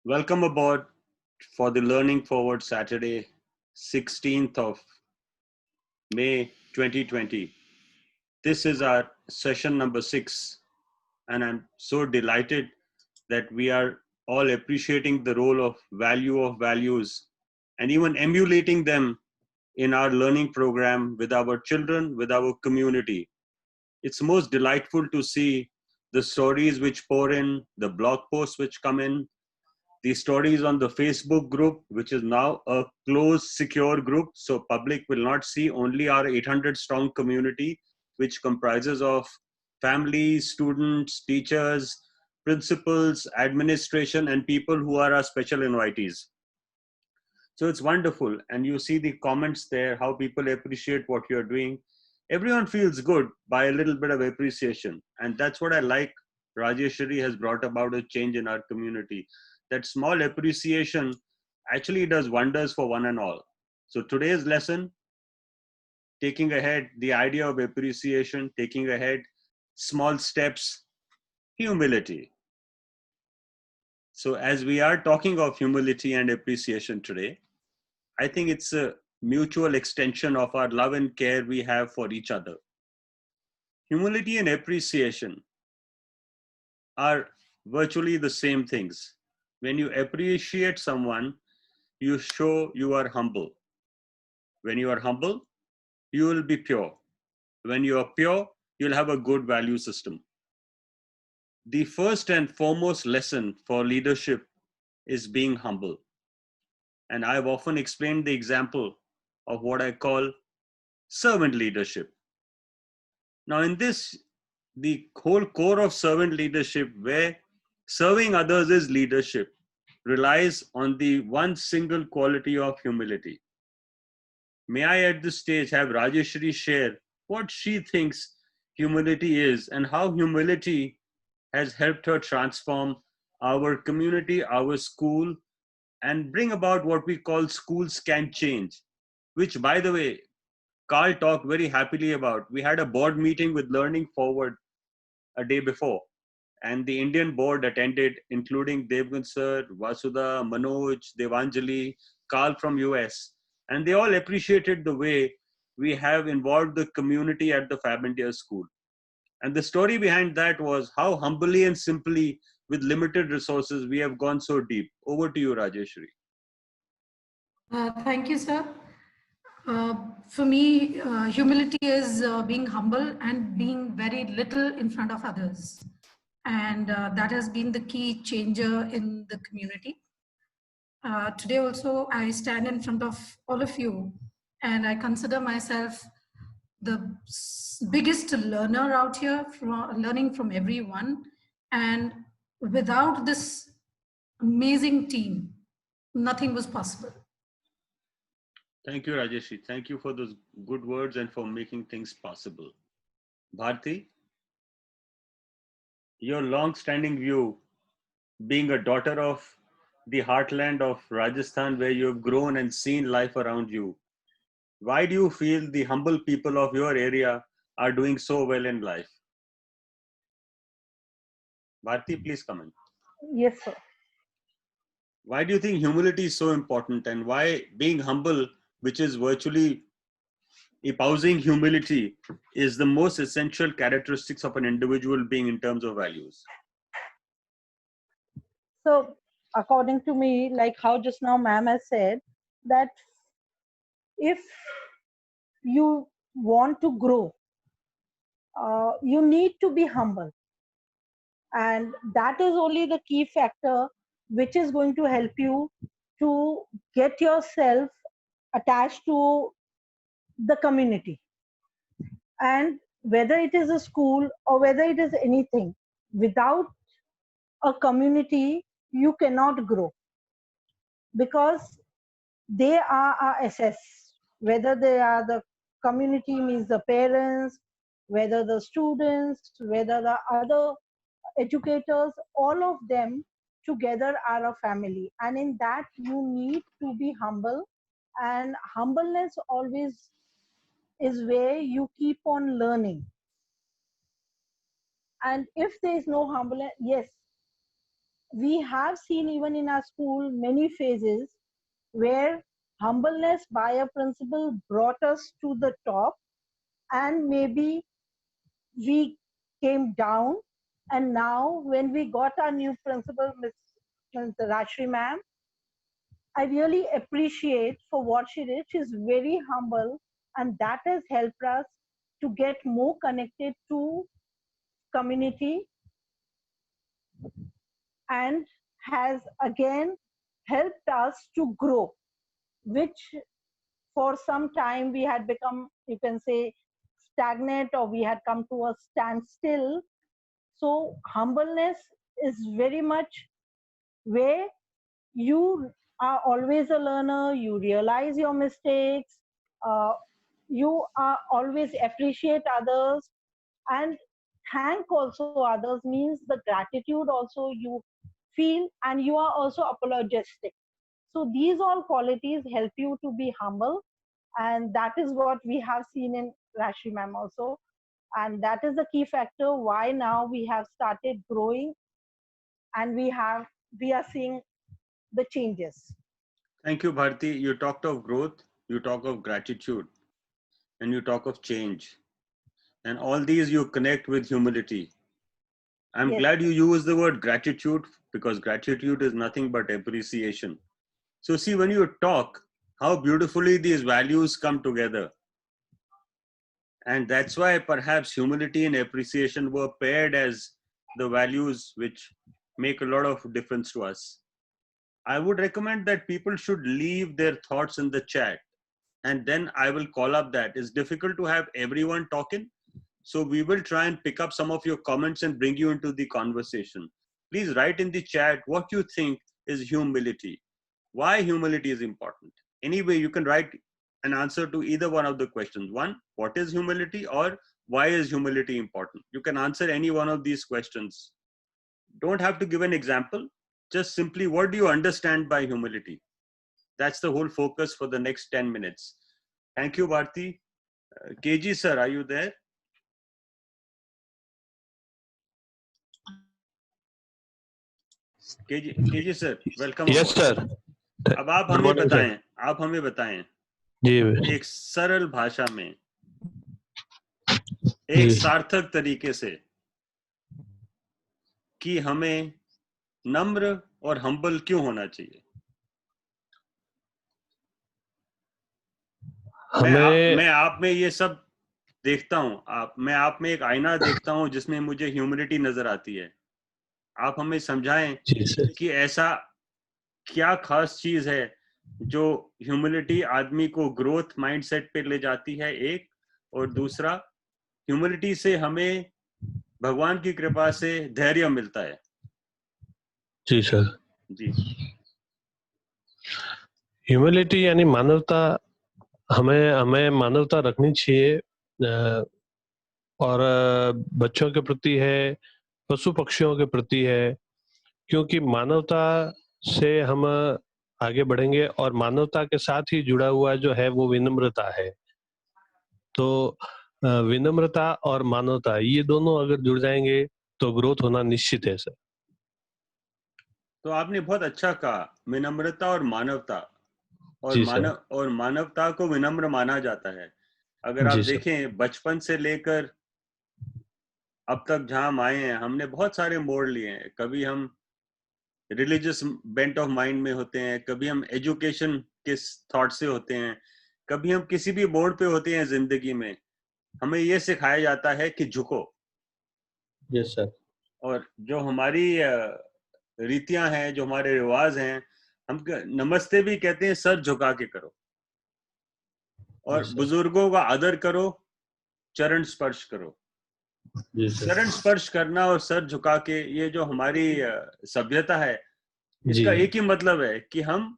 Welcome aboard for the Learning Forward Saturday, 16th of May 2020. This is our session number 6, and I'm so delighted that we are all appreciating the role of values, and even emulating them in our learning program with our children, with our community. It's most delightful to see the stories which pour in, the blog posts which come in, the stories on the Facebook group, which is now a closed, secure group. So public will not see, only our 800 strong community, which comprises of families, students, teachers, principals, administration, and people who are our special invitees. So it's wonderful. And you see the comments there, how people appreciate what you're doing. Everyone feels good by a little bit of appreciation. And that's what I like. Rajeshwari has brought about a change in our community. That small appreciation actually does wonders for one and all. So today's lesson, taking ahead the idea of appreciation, taking ahead small steps, humility. So as we are talking of humility and appreciation today, I think it's a mutual extension of our love and care we have for each other. Humility and appreciation are virtually the same things. When you appreciate someone, you show you are humble. When you are humble, you will be pure. When you are pure, you'll have a good value system. The first and foremost lesson for leadership is being humble. And I've often explained the example of what I call servant leadership. Now, in this, the whole core of servant leadership, where serving others is leadership, relies on the one single quality of humility. May I at this stage have Rajeshwari share what she thinks humility is and how humility has helped her transform our community, our school, and bring about what we call schools can change, which, by the way, Carl talked very happily about. We had a board meeting with Learning Forward a day before, and the Indian board attended, including Devgan sir, Vasudha, Manoj, Devanjali, Carl from US, and they all appreciated the way we have involved the community at the Fab India School. And the story behind that was how humbly and simply, with limited resources, we have gone so deep. Over to you, Rajeshwari. Thank you, sir. For me, humility is being humble and being very little in front of others. And that has been the key changer in the community. Today also, I stand in front of all of you, and I consider myself the biggest learner out here, learning from everyone. And without this amazing team, nothing was possible. Thank you, Rajeshwari. Thank you for those good words and for making things possible. Bharti, your long-standing view, being a daughter of the heartland of Rajasthan, where you have grown and seen life around you, why do you feel the humble people of your area are doing so well in life? Bharti, please come in. Yes, sir. Why do you think humility is so important, and why being humble, which is virtually espousing humility, is the most essential characteristics of an individual being in terms of values? So, according to me, like how just now ma'am has said, that if you want to grow, you need to be humble. And that is only the key factor which is going to help you to get yourself attached to the community. And whether it is a school or whether it is anything, without a community, you cannot grow, because they are our assets, whether they are the community, means the parents, whether the students, whether the other educators, all of them together are a family. And in that, you need to be humble. And humbleness always is where you keep on learning. And if there is no humbleness, yes, we have seen even in our school many phases where humbleness by a principal brought us to the top, and maybe we came down. And now when we got our new principal, Ms. Rashri ma'am, I really appreciate for what she did. She's very humble, and that has helped us to get more connected to community, and has again helped us to grow, which for some time we had become, you can say, stagnant, or we had come to a standstill. So humbleness is very much where you are always a learner, you realize your mistakes, uh, you are always appreciate others, and thank also others, means the gratitude also you feel, and you are also apologetic. So these all qualities help you to be humble, and that is what we have seen in Rashri ma'am also, and that is the key factor why now we have started growing, and we are seeing the changes. Thank you, Bharti. You talked of growth, you talk of gratitude, and you talk of change. And all these you connect with humility. I'm Yes, glad you use the word gratitude, because gratitude is nothing but appreciation. So see, when you talk, how beautifully these values come together. And that's why perhaps humility and appreciation were paired as the values which make a lot of difference to us. I would recommend that people should leave their thoughts in the chat, and then I will call up that. It's difficult to have everyone talking, so we will try and pick up some of your comments and bring you into the conversation. Please write in the chat what you think is humility, why humility is important. Anyway, you can write an answer to either one of the questions. One, what is humility, or why is humility important? You can answer any one of these questions. Don't have to give an example, just simply what do you understand by humility? That's the whole focus for the next 10 minutes. Thank you, Bharti. KG sir, are you there? KG sir, welcome. Yes sir. अब आप हमें बताएं जी, एक सरल भाषा में, एक सार्थक तरीके से, कि हमें नम्र और हम्बल क्यों होना चाहिए। मैं आप में ये सब देखता हूँ, मैं आप में एक आईना देखता हूँ जिसमें मुझे ह्यूमिलिटी नजर आती है। आप हमें समझाएं कि ऐसा क्या खास चीज है जो ह्यूमिलिटी आदमी को ग्रोथ माइंडसेट पे ले जाती है, एक, और दूसरा, ह्यूमिलिटी से हमें भगवान की कृपा से धैर्य मिलता है। जी सर। जी, ह्यूमिलिटी यानी मानवता, हमें मानवता रखनी चाहिए, और बच्चों के प्रति है, पशु पक्षियों के प्रति है, क्योंकि मानवता से हम आगे बढ़ेंगे, और मानवता के साथ ही जुड़ा हुआ जो है वो विनम्रता है। तो विनम्रता और मानवता, ये दोनों अगर जुड़ जाएंगे तो ग्रोथ होना निश्चित है सर। तो आपने बहुत अच्छा कहा, विनम्रता और मानवता, और मानवता को विनम्र माना जाता है। अगर आप देखें, बचपन से लेकर अब तक जहां हम आए हैं, हमने बहुत सारे मोड़ लिए हैं। कभी हम रिलीजियस बेंट ऑफ माइंड में होते हैं, कभी हम एजुकेशन के थॉट से होते हैं, कभी हम किसी भी मोड़ पे होते हैं जिंदगी में, हमें ये सिखाया जाता है कि झुको। Yes sir. और जो हमारी रीतियां हैं, जो हमारे रिवाज हैं, हम नमस्ते भी कहते हैं सर झुका के करो, और बुजुर्गों का आदर करो, चरण स्पर्श करो। चरण स्पर्श करना और सर झुका के, ये जो हमारी सभ्यता है, इसका एक ही मतलब है कि हम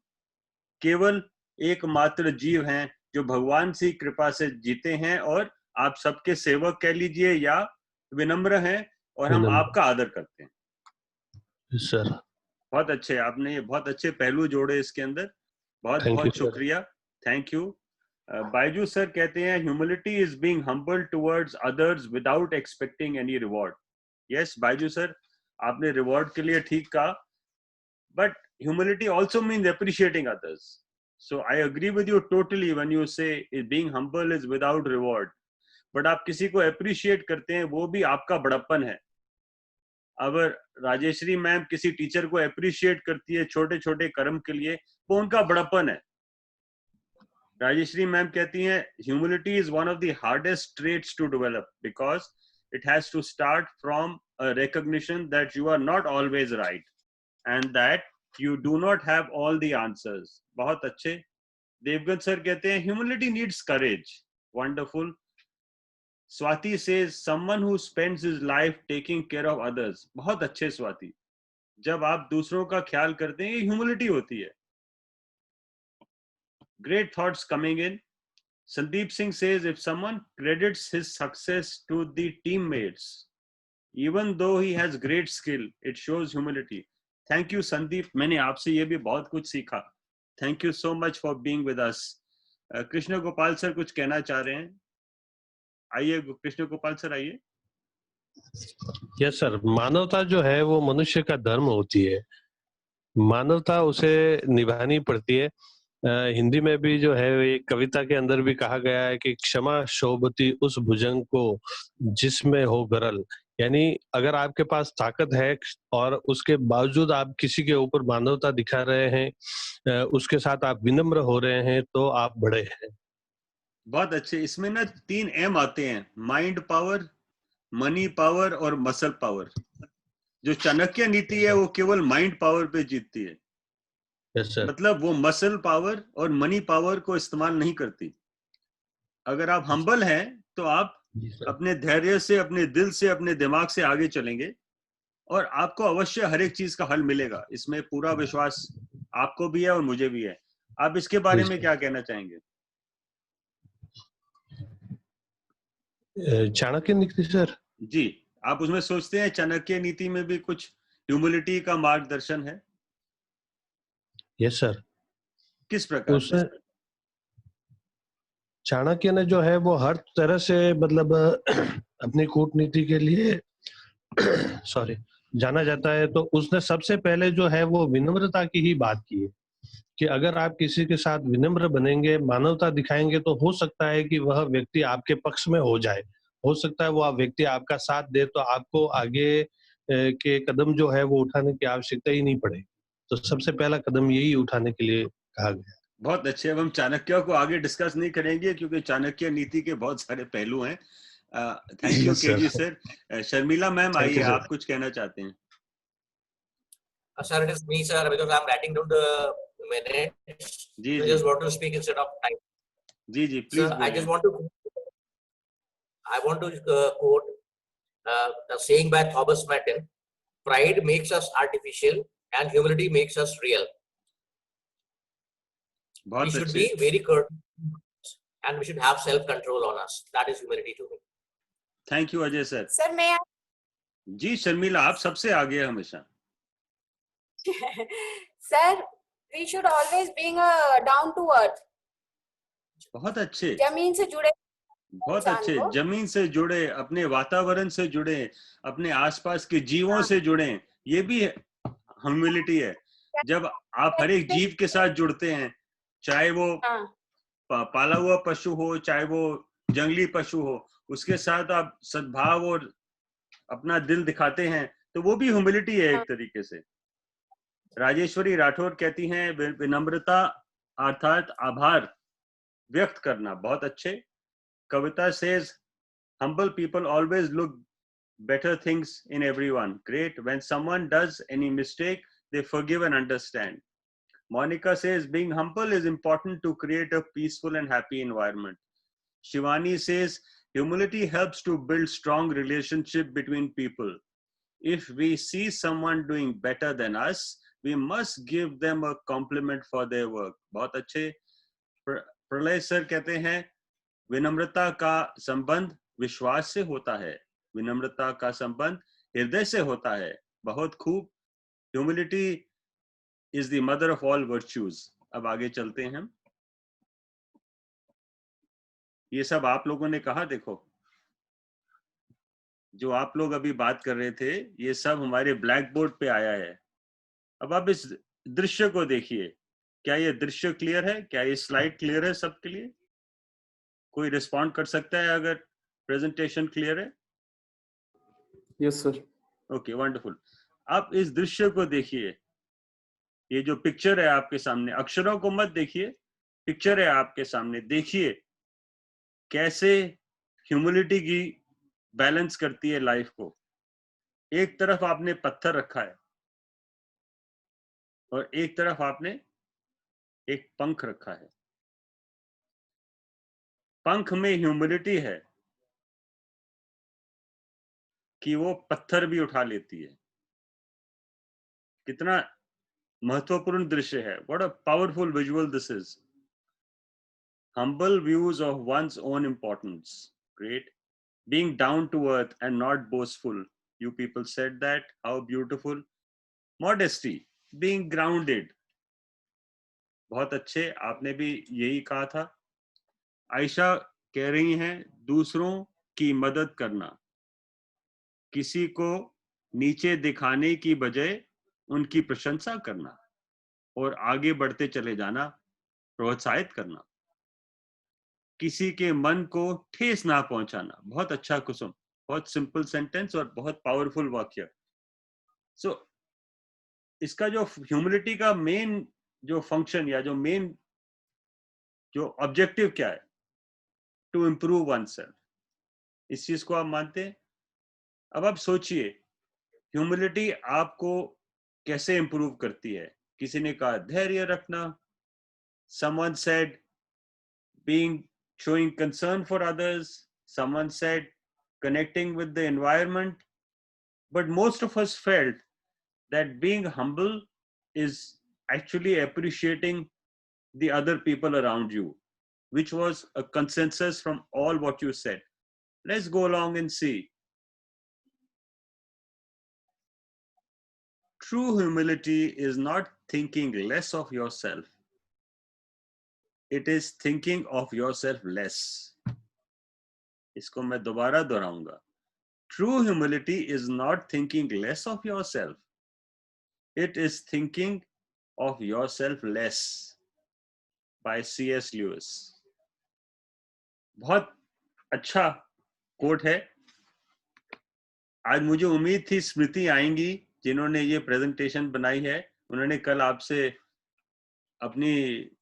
केवल एकमात्र जीव हैं जो भगवान की कृपा से जीते हैं, और आप सबके सेवक कह लीजिए या विनम्र हैं, और हम आपका आदर करते हैं। सर बहुत अच्छे, आपने ये बहुत अच्छे पहलू जोड़े इसके अंदर। बहुत बहुत शुक्रिया, थैंक यू। बायजू सर कहते हैं humility is being humble towards others without expecting any reward. Yes Byju sir, आपने रिवॉर्ड के लिए ठीक कहा, but humility also means appreciating others. So I agree with you totally when you say being humble is without reward. But आप किसी को appreciate करते हैं, वो भी आपका बड़प्पन है. अगर राजेश्वरी मैम किसी टीचर को appreciate करती है छोटे छोटे कर्म के लिए, वो उनका बड़प्पन है. राजेश्वरी मैम कहती हैं humility is one of the hardest traits to develop because it has to start from a recognition that you are not always right and that you do not have all the answers. बहुत अच्छे. Devgan sir कहते हैं humility needs courage. Wonderful. Swati says someone who spends his life taking care of others. बहुत अच्छे स्वाति. जब आप दूसरों का ख्याल करते हैं, ये humility होती है. Great thoughts coming in. Sandeep Singh says if someone credits his success to the teammates, even though he has great skill, it shows humility. Thank you, Sandeep. मैंने आपसे ये भी बहुत कुछ सीखा. Thank you so much for being with us. Krishna Gopal sir कुछ कहना चाह रहे हैं. आइए कृष्ण गोपाल सर आइए. यस सर, मानवता जो है वो मनुष्य का धर्म होती है. मानवता उसे निभानी पड़ती है. हिंदी में भी जो है एक कविता के अंदर भी कहा गया है कि क्षमा शोभती उस भुजंग को जिसमें हो गरल. यानी अगर आपके पास ताकत है और उसके बावजूद आप किसी के ऊपर मानवता दिखा रहे हैं, उसके साथ आप विनम्र हो रहे हैं, तो आप बड़े हैं. बहुत अच्छे. इसमें ना 3 M आते हैं, माइंड पावर, मनी पावर और मसल पावर. जो चाणक्य नीति है वो केवल माइंड पावर पे जीतती है. yes, sir. मतलब वो मसल पावर और मनी पावर को इस्तेमाल नहीं करती. अगर आप हम्बल हैं तो आप अपने धैर्य से, अपने दिल से, अपने दिमाग से आगे चलेंगे और आपको अवश्य हर एक चीज का हल मिलेगा. इसमें पूरा विश्वास आपको भी है और मुझे भी है. आप इसके बारे में क्या कहना चाहेंगे? चाणक्य नीति सर जी, आप उसमें सोचते हैं चाणक्य नीति में भी कुछ ह्यूमिलिटी का मार्गदर्शन है? Yes sir. किस प्रकार से? चाणक्य ने जो है वो हर तरह से मतलब अपनी कूटनीति के लिए सॉरी जाना जाता है. तो उसने सबसे पहले जो है वो विनम्रता की ही बात की है कि अगर आप किसी के साथ विनम्र बनेंगे, मानवता दिखाएंगे, तो हो सकता है कि वह व्यक्ति आपके पक्ष में हो जाए. हो सकता है वो व्यक्ति आपका साथ दे, तो आपको आगे के कदम जो है वो उठाने की आवश्यकता ही नहीं पड़ेगी. तो सबसे पहला कदम यही उठाने के लिए कहा गया. बहुत अच्छे. अब हम चाणक्य को आगे डिस्कस नहीं करेंगे क्योंकि चाणक्य नीति के बहुत सारे पहलू हैं. Thank you KG sir. Sharmila ma'am आइए, आप कुछ कहना चाहते हैं? Sir, it is me, sir, because I'm writing down the minutes. जी I जी just want to speak instead of time. जी जी please. Sir, I just want to quote a saying by Thomas Merton: "Pride makes us artificial, and humility makes us real." We बहुत should अच्छे. be very courteous, and we should have self-control on us. That is humility to me. Thank you Ajay sir. Sir मैं जी शर्मिला, आप सबसे आगे हैं हमेशा. Sir we should always being down to earth. बहुत अच्छे. जमीन से जुड़े. बहुत अच्छे. जमीन से जुड़े, अपने वातावरण से जुड़े, अपने आसपास के जीवों से जुड़े. ये भी ह्यूमिलिटी है. जब आप हर एक जीव के साथ जुड़ते हैं, चाहे वो पाला हुआ पशु हो, चाहे वो जंगली पशु हो, उसके साथ आप सद्भाव और अपना दिल दिखाते हैं, तो वो भी ह्यूमिलिटी है एक तरीके से. राजेश्वरी राठौर कहती हैं विनम्रता अर्थात आभार व्यक्त करना. बहुत अच्छे. कविता says humble people always look better things in everyone. Great. When someone does any mistake, they forgive and understand. Monica says being humble is important to create a peaceful and happy environment. Shivani says humility helps to build strong relationship between people. If we see someone doing better than us, we must give them a compliment for their work. बहुत अच्छे. प्रलय sir कहते हैं विनम्रता का संबंध विश्वास से होता है, विनम्रता का संबंध हृदय से होता है. बहुत खूब. Humility is the mother of all virtues. अब आगे चलते हैं हम. ये सब आप लोगों ने कहा, देखो जो आप लोग अभी बात कर रहे थे, ये सब हमारे ब्लैक बोर्ड पे आया है. अब आप इस दृश्य को देखिए, क्या ये दृश्य क्लियर है? क्या ये स्लाइड क्लियर है सबके लिए? कोई रिस्पॉन्ड कर सकता है अगर प्रेजेंटेशन क्लियर है? Yes sir. Okay, wonderful. आप इस दृश्य को देखिए, ये जो पिक्चर है आपके सामने, अक्षरों को मत देखिए, पिक्चर है आपके सामने, देखिए कैसे ह्यूमिलिटी की बैलेंस करती है लाइफ को। एक तरफ आपने पत्थर रखा है और एक तरफ आपने एक पंख रखा है। पंख में ह्यूमिलिटी है कि वो पत्थर भी उठा लेती है। कितना महत्वपूर्ण दृश्य है। What a powerful visual this is. Humble views of one's own importance. Great. Being down to earth and not boastful. You people said that. How beautiful. Modesty. Being grounded. बहुत अच्छे, आपने भी यही कहा था। आयशा कह रही हैं दूसरों की मदद करना, किसी को नीचे दिखाने की बजाय उनकी प्रशंसा करना और आगे बढ़ते चले जाना, प्रोत्साहित करना, किसी के मन को ठेस ना पहुंचाना। बहुत अच्छा कुसुम, बहुत सिंपल सेंटेंस और बहुत पावरफुल वाक्य। सो इसका जो ह्यूमिलिटी का मेन जो फंक्शन या जो मेन जो ऑब्जेक्टिव क्या है, टू इम्प्रूव वन सेल्फ। इस चीज को आप मानते हैं? अब आप सोचिए ह्यूमिलिटी आपको कैसे इंप्रूव करती है। किसी ने कहा धैर्य रखना, someone said being showing concern for others, someone said connecting with the environment, but most of us felt that being humble is actually appreciating the other people around you, which was a consensus from all what you said. Let's go along and see. True humility is not thinking less of yourself. It is thinking of yourself less. इसको मैं दोबारा दोहराऊंगा. True humility is not thinking less of yourself. It is thinking of yourself less. By C.S. Lewis. बहुत अच्छा coat है. आज मुझे उम्मीद थी स्मृति आएंगी जिन्होंने ये प्रेजेंटेशन बनाई है. उन्होंने कल आपसे अपनी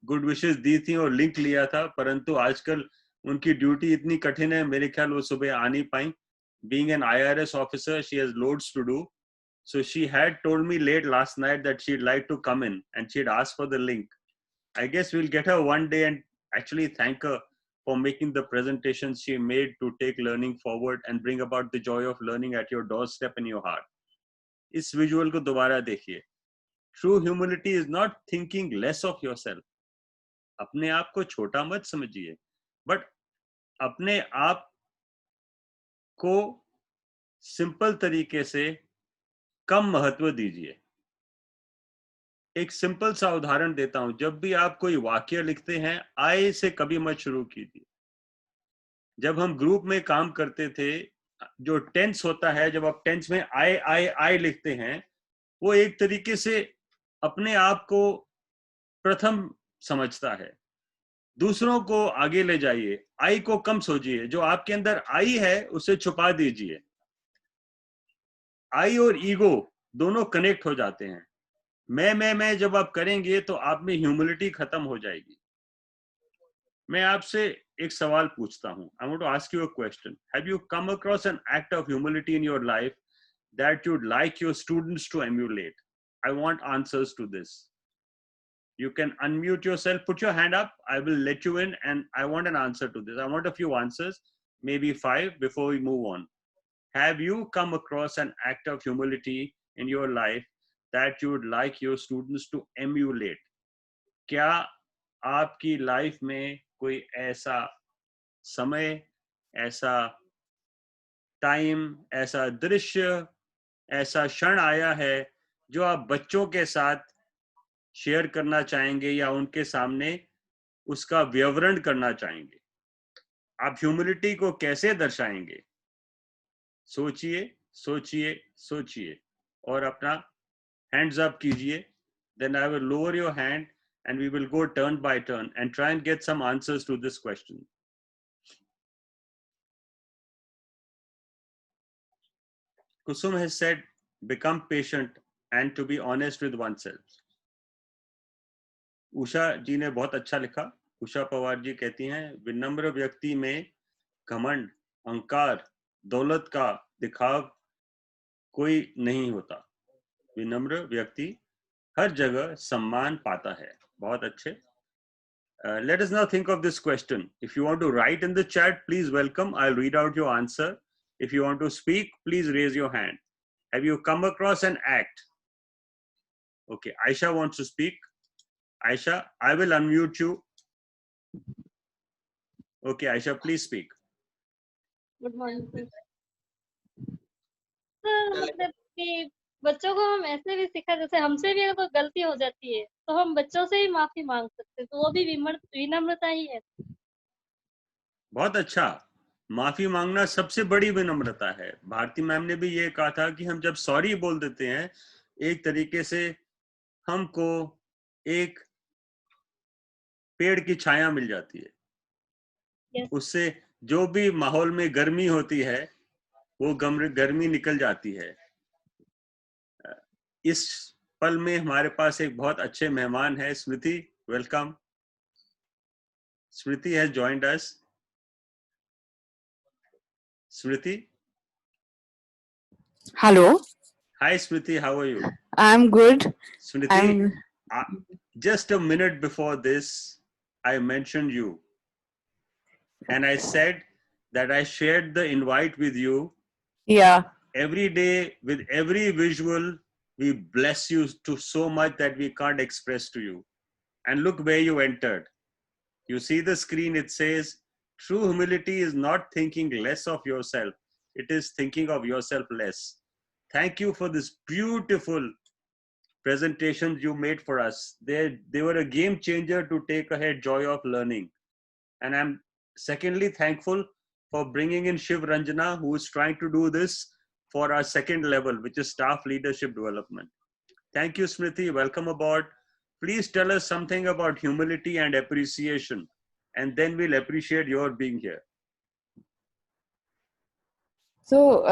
गुड विशेस दी थी और लिंक लिया था, परंतु आजकल उनकी ड्यूटी इतनी कठिन है, मेरे ख्याल वो सुबह आ नहीं पाई. Being an IRS officer, she has loads to do. So she had told me late last night that she'd like to come in and she'd asked for the link. I guess we'll get her one day and actually thank her for making the presentations she made to take learning forward and bring about the joy of learning at your doorstep in your heart. इस visual को दोबारा देखिए. True humility is not thinking less of yourself. अपने आप को छोटा मत समझिए, बट अपने आप को सिंपल तरीके से कम महत्व दीजिए. एक सिंपल सा उदाहरण देता हूं. जब भी आप कोई वाक्य लिखते हैं, आई से कभी मत शुरू कीजिए. जब हम ग्रुप में काम करते थे, जो टेंस होता है, जब आप टेंस में आई लिखते हैं, वो एक तरीके से अपने आप को प्रथम समझता है. दूसरों को आगे ले जाइए. आई को कम सोचिए. जो आपके अंदर आई है उसे छुपा दीजिए. आई और ईगो दोनों कनेक्ट हो जाते हैं. मैं जब आप करेंगे तो आप में ह्यूमिलिटी खत्म हो जाएगी. मैं आपसे एक सवाल पूछता हूं. I want to ask you a question. Have you come across an act of humility in your life that you'd like your students to emulate? I want answers to this. You can unmute yourself, put your hand up. I will let you in and I want an answer to this. I want a few answers, maybe 5 before we move on. Have you come across an act of humility in your life that you would like your students to emulate? क्या आपकी life में कोई ऐसा समय, ऐसा time, ऐसा दृश्य, ऐसा क्षण आया है जो आप बच्चों के साथ शेयर करना चाहेंगे या उनके सामने उसका विवरण करना चाहेंगे? आप ह्यूमिलिटी को कैसे दर्शाएंगे? सोचिए, सोचिए, सोचिए और अपना hands up kijiye. Then I will lower your hand and we will go turn by turn and try and get some answers to this question. Kusum has said, become patient and to be honest with oneself. Usha जी ने बहुत अच्छा लिखा. उषा पवार जी कहती हैं, विनम्र व्यक्ति में घमंड, अहंकार, दौलत का दिखाव कोई नहीं होता. विनम्र व्यक्ति हर जगह सम्मान पाता है. बहुत अच्छे. Let us now think of this question. If you want to write in the chat, please welcome. I'll read out your answer. If you want to speak, please raise your hand. Have you come across an act? Okay, Aisha wants to speak. Aisha, I will unmute you. Okay, Aisha, please speak. Good morning sir. मतलब कि बच्चों को हम ऐसे भी सिखा, जैसे हमसे भी अगर कोई गलती हो जाती है तो हम बच्चों से ही माफी मांग सकते हैं, तो वो भी विनम्रता ही है. बहुत अच्छा. माफी मांगना सबसे बड़ी विनम्रता है. भारती मैम ने भी ये कहा था कि हम जब सॉरी बोल देते हैं, एक तरीके से हमको एक पेड़ की छाया मिल जाती है. Yes. उससे जो भी माहौल में गर्मी होती है वो गर्मी निकल जाती है. इस पल में हमारे पास एक बहुत अच्छे मेहमान है. Smriti, welcome. Smriti has joined us. Smriti. Hello. Hi Smriti, how are you? I'm good. Smriti, just a minute before this, I mentioned you. And I said that I shared the invite with you. Yeah. Every day, with every visual, we bless you to so much that we can't express to you. And look where you entered. You see the screen, it says, true humility is not thinking less of yourself. It is thinking of yourself less. Thank you for this beautiful presentations you made for us. They were a game changer to take ahead joy of learning. And I'm secondly thankful for bringing in Shiv Ranjana, who is trying to do this for our second level, which is staff leadership development. Thank you, Smriti. Welcome aboard. Please tell us something about humility and appreciation, and then we'll appreciate your being here. So,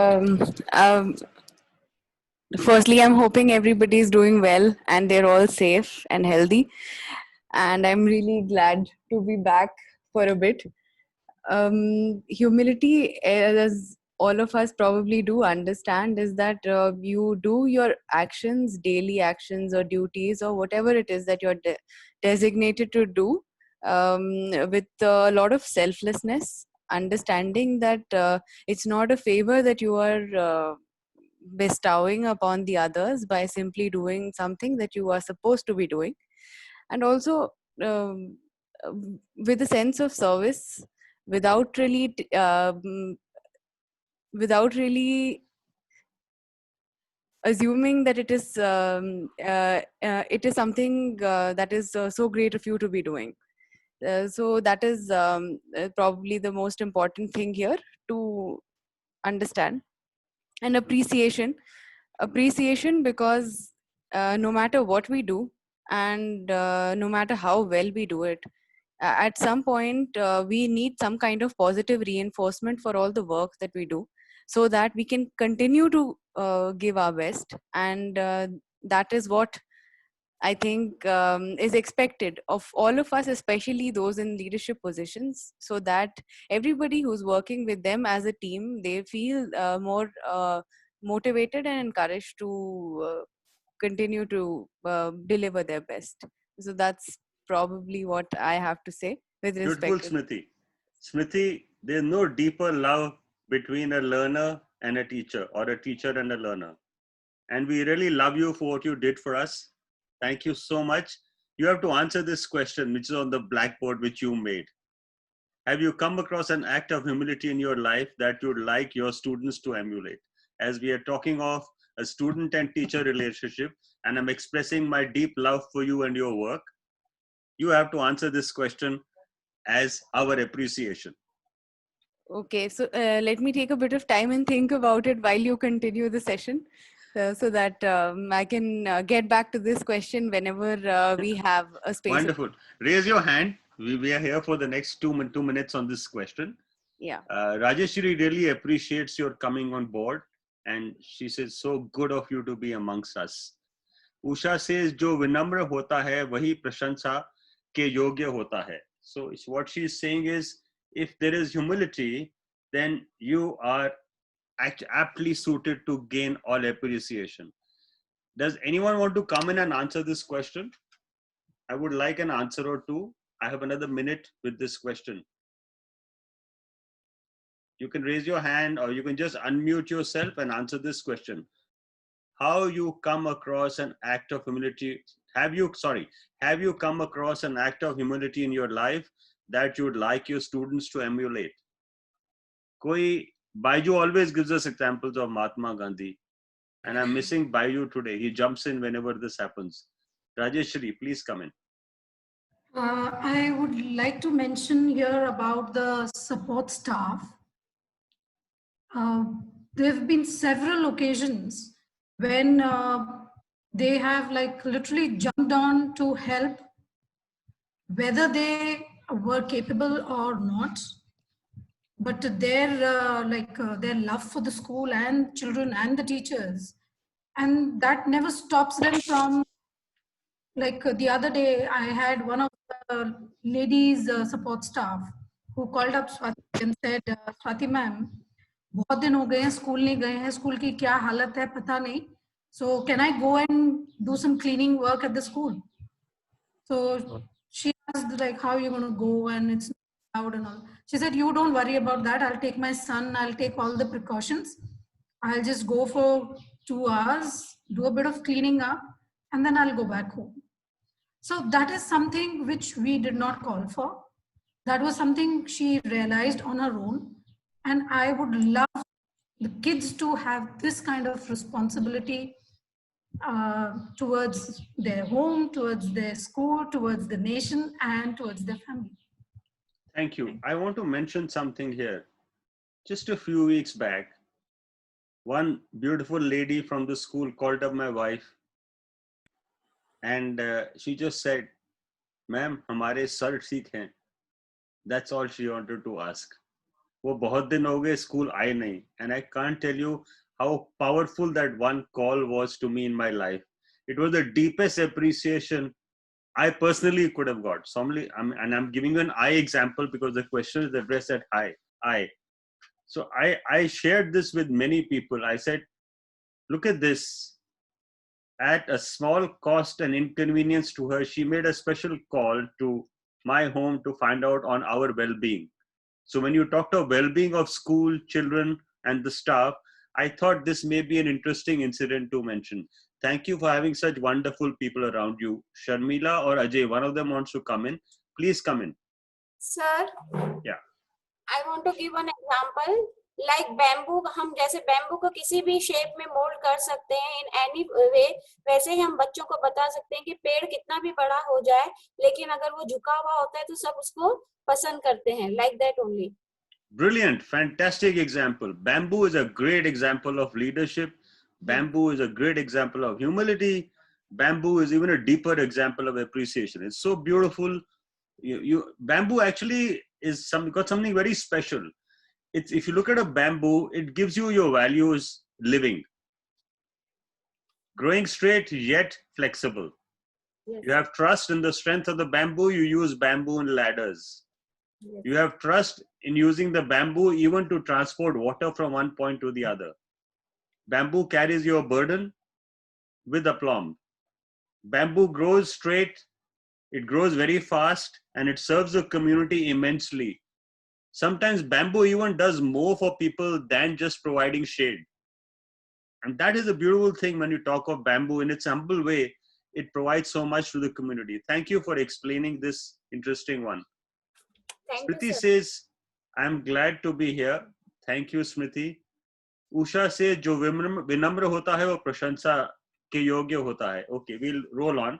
firstly, I'm hoping everybody is doing well and they're all safe and healthy. And I'm really glad to be back for a bit. Humility, as all of us probably do understand, is that you do your actions, daily actions or duties or whatever it is that you're designated to do with a lot of selflessness, understanding that it's not a favor that you are bestowing upon the others by simply doing something that you are supposed to be doing, and also with a sense of service without really assuming that it is something that is so great of you to be doing. So that is probably the most important thing here to understand. And appreciation because no matter what we do and no matter how well we do it, at some point we need some kind of positive reinforcement for all the work that we do, so that we can continue to give our best. And that is what I think is expected of all of us, especially those in leadership positions, so that everybody who's working with them as a team, they feel more motivated and encouraged to continue to deliver their best. So that's probably what I have to say with respect. Beautiful, Smriti. Smriti, there's no deeper love between a learner and a teacher, or a teacher and a learner. And we really love you for what you did for us. Thank you so much. You have to answer this question, which is on the blackboard, which you made. Have you come across an act of humility in your life that you'd like your students to emulate? As we are talking of a student and teacher relationship, and I'm expressing my deep love for you and your work, you have to answer this question as our appreciation. Okay, so let me take a bit of time and think about it while you continue the session. so that I can get back to this question whenever we have a space. Wonderful. Raise your hand. We are here for the next 2 minutes on this question. Yeah. Rajeshri really appreciates your coming on board, and she says, so good of you to be amongst us. Usha says, जो विनम्र होता है वही प्रशंसा के योग्य होता है. So what she is saying is, if there is humility, then you are aptly suited to gain all appreciation. Does anyone want to come in and answer this question? I would like an answer or two. I have another minute with this question. You can raise your hand or you can just unmute yourself and answer this question. How you come across an act of humility? Have you come across an act of humility in your life that you would like your students to emulate? Baiju always gives us examples of Mahatma Gandhi, and I'm missing Baiju today. He jumps in whenever this happens. Rajeshri, please come in. I would like to mention here about the support staff. There have been several occasions when they have like literally jumped on to help, whether they were capable or not, but their love for the school and children and the teachers, and that never stops them from, like the other day I had one of the ladies support staff who called up Swati and said, Swati ma'am, बहुत दिन हो गए हैं school नहीं गए हैं, school की क्या हालत है पता नहीं, so can I go and do some cleaning work at the school? So she asked like, how are you going to go and it's loud and all. She said, you don't worry about that, I'll take my son, I'll take all the precautions, I'll just go for 2 hours, do a bit of cleaning up, and then I'll go back home. So that is something which we did not call for. That was something she realized on her own. And I would love the kids to have this kind of responsibility towards their home, towards their school, towards the nation, and towards their family. Thank you. I want to mention something here. Just a few weeks back, one beautiful lady from the school called up my wife, and she just said, ma'am, hamare sir theek hain. That's all she wanted to ask. वो बहुत दिन हो गए school आए नहीं, and I can't tell you how powerful that one call was to me in my life. It was the deepest appreciation I personally could have got. I'm giving you an I example because the question is addressed at I. So I shared this with many people. I said, look at this. At a small cost and inconvenience to her, she made a special call to my home to find out on our well-being. So when you talked of well-being of school, children, and the staff, I thought this may be an interesting incident to mention. Thank you for having such wonderful people around you. Sharmila or Ajay, one of them wants to come in. Please come in. Sir? Yeah. I want to give an example. Like bamboo, हम जैसे bamboo को किसी भी shape में mold कर सकते हैं in any way, वैसे ही हम बच्चों को बता सकते हैं कि पेड़ कितना भी बड़ा हो जाए, लेकिन अगर वो झुका हुआ होता है तो सब उसको पसंद करते हैं. Like that only. Brilliant, fantastic example. Bamboo is a great example of leadership. Bamboo is a great example of humility. Bamboo is even a deeper example of appreciation. It's so beautiful. Bamboo actually is got something very special. If you look at a bamboo, it gives you your values living. Growing straight yet flexible. Yes. You have trust in the strength of the bamboo. You use bamboo in ladders. Yes. You have trust in using the bamboo even to transport water from one point to the other. Bamboo carries your burden with aplomb. Bamboo grows straight. It grows very fast and it serves the community immensely. Sometimes bamboo even does more for people than just providing shade. And that is a beautiful thing when you talk of bamboo in its humble way. It provides so much to the community. Thank you for explaining this interesting one. Smriti says, I'm glad to be here. Thank you, Smriti. Usha says, जो विनम्र होता है वो प्रशंसा के योग्य होता है. Okay, we'll roll on.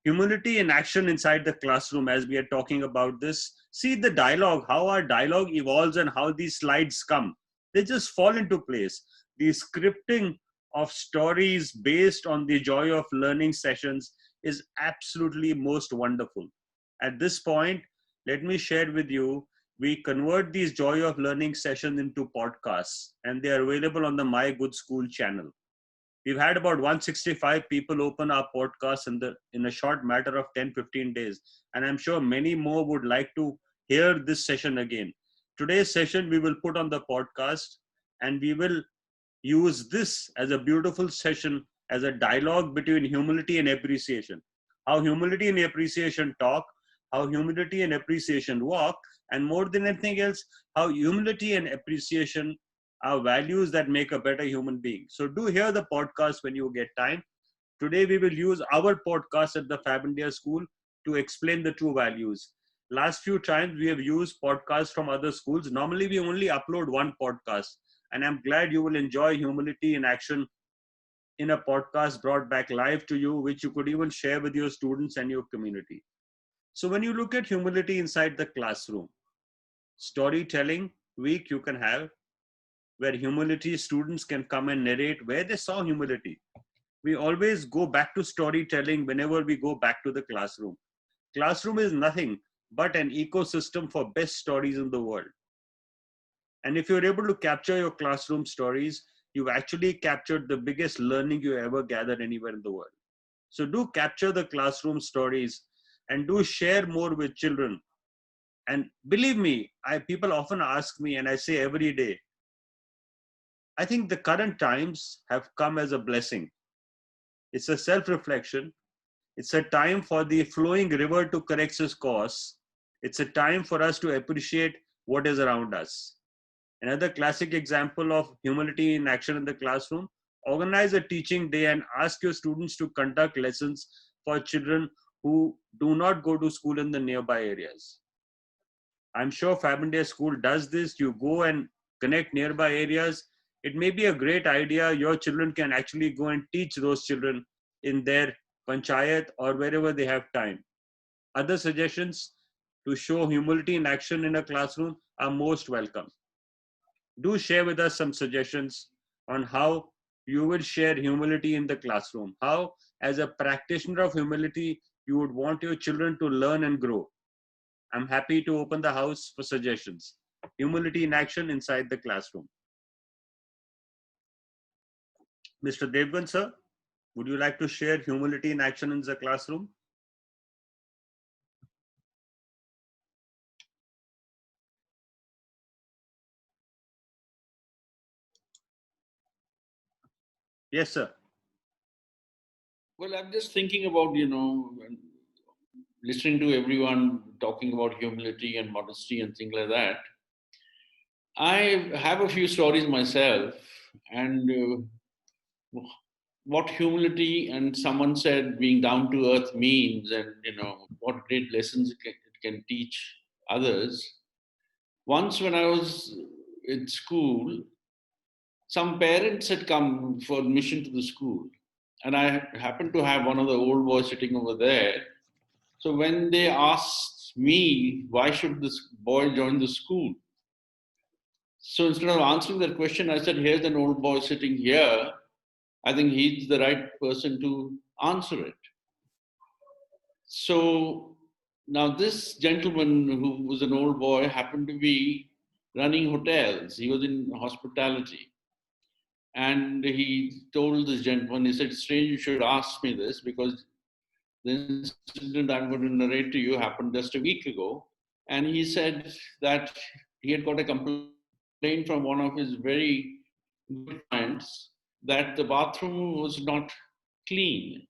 Humility in action inside the classroom, as we are talking about this. See the dialogue, how our dialogue evolves and how these slides come. They just fall into place. The scripting of stories based on the joy of learning sessions is absolutely most wonderful. At this point, let me share with you, we convert these joy of learning sessions into podcasts, and they are available on the My Good School channel. We've had about 165 people open our podcast in a short matter of 10-15 days. And I'm sure many more would like to hear this session again. Today's session we will put on the podcast, and we will use this as a beautiful session as a dialogue between humility and appreciation. How humility and appreciation talk, how humility and appreciation walk, and more than anything else, how humility and appreciation are values that make a better human being. So do hear the podcast when you get time. Today we will use our podcast at the Fab India School to explain the true values. Last few times we have used podcasts from other schools. Normally we only upload one podcast, and I'm glad you will enjoy Humility in Action in a podcast brought back live to you, which you could even share with your students and your community. So when you look at humility inside the classroom, storytelling week you can have, where humility students can come and narrate where they saw humility. We always go back to storytelling whenever we go back to the classroom. Classroom is nothing but an ecosystem for best stories in the world. And if you're able to capture your classroom stories, you've actually captured the biggest learning you ever gathered anywhere in the world. So do capture the classroom stories and do share more with children. And believe me, people often ask me, and I say every day, I think the current times have come as a blessing. It's a self-reflection. It's a time for the flowing river to correct its course. It's a time for us to appreciate what is around us. Another classic example of humility in action in the classroom, organize a teaching day and ask your students to conduct lessons for children who do not go to school in the nearby areas. I'm sure Fab India School does this. You go and connect nearby areas. It may be a great idea. Your children can actually go and teach those children in their panchayat or wherever they have time. Other suggestions to show humility in action in a classroom are most welcome. Do share with us some suggestions on how you will share humility in the classroom. How, as a practitioner of humility, you would want your children to learn and grow. I'm happy to open the house for suggestions. Humility in action inside the classroom. Mr. Devgan, sir, would you like to share humility in action in the classroom? Yes, sir. Well, I'm just thinking about, listening to everyone talking about humility and modesty and things like that. I have a few stories myself, and what humility and someone said being down to earth means, and what great lessons it can teach others. Once when I was in school, some parents had come for admission to the school, and I happened to have one of the old boys sitting over there. So when they asked me, why should this boy join the school? So instead of answering that question, I said, here's an old boy sitting here. I think he's the right person to answer it. So now this gentleman who was an old boy happened to be running hotels. He was in hospitality. And he told this gentleman, he said, strange you should ask me this, because the incident I'm going to narrate to you happened just a week ago. And he said that he had got a complaint from one of his very good clients that the bathroom was not clean,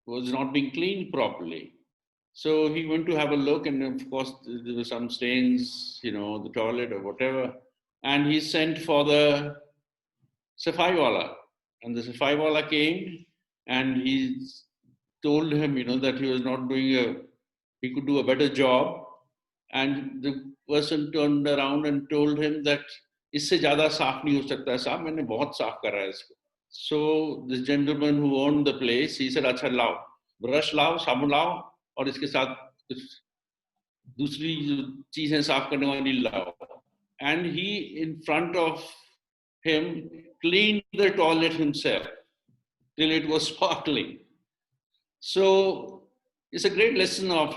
was not being cleaned properly. So he went to have a look, and of course there were some stains, the toilet or whatever. And he sent for the Safai wala. And the Safai wala came, and he told him, that he was not doing he could do a better job. And the person turned around and told him that इससे ज़्यादा साफ नहीं हो सकता है साहब, मैंने बहुत साफ करा है इसको. So this gentleman who owned the place, he said, अच्छा लाओ, ब्रश लाओ, साबुन लाओ, और इसके साथ कुछ दूसरी चीजें साफ करने वाली लाओ. And he, in front of him, cleaned the toilet himself till it was sparkling. So it's a great lesson of,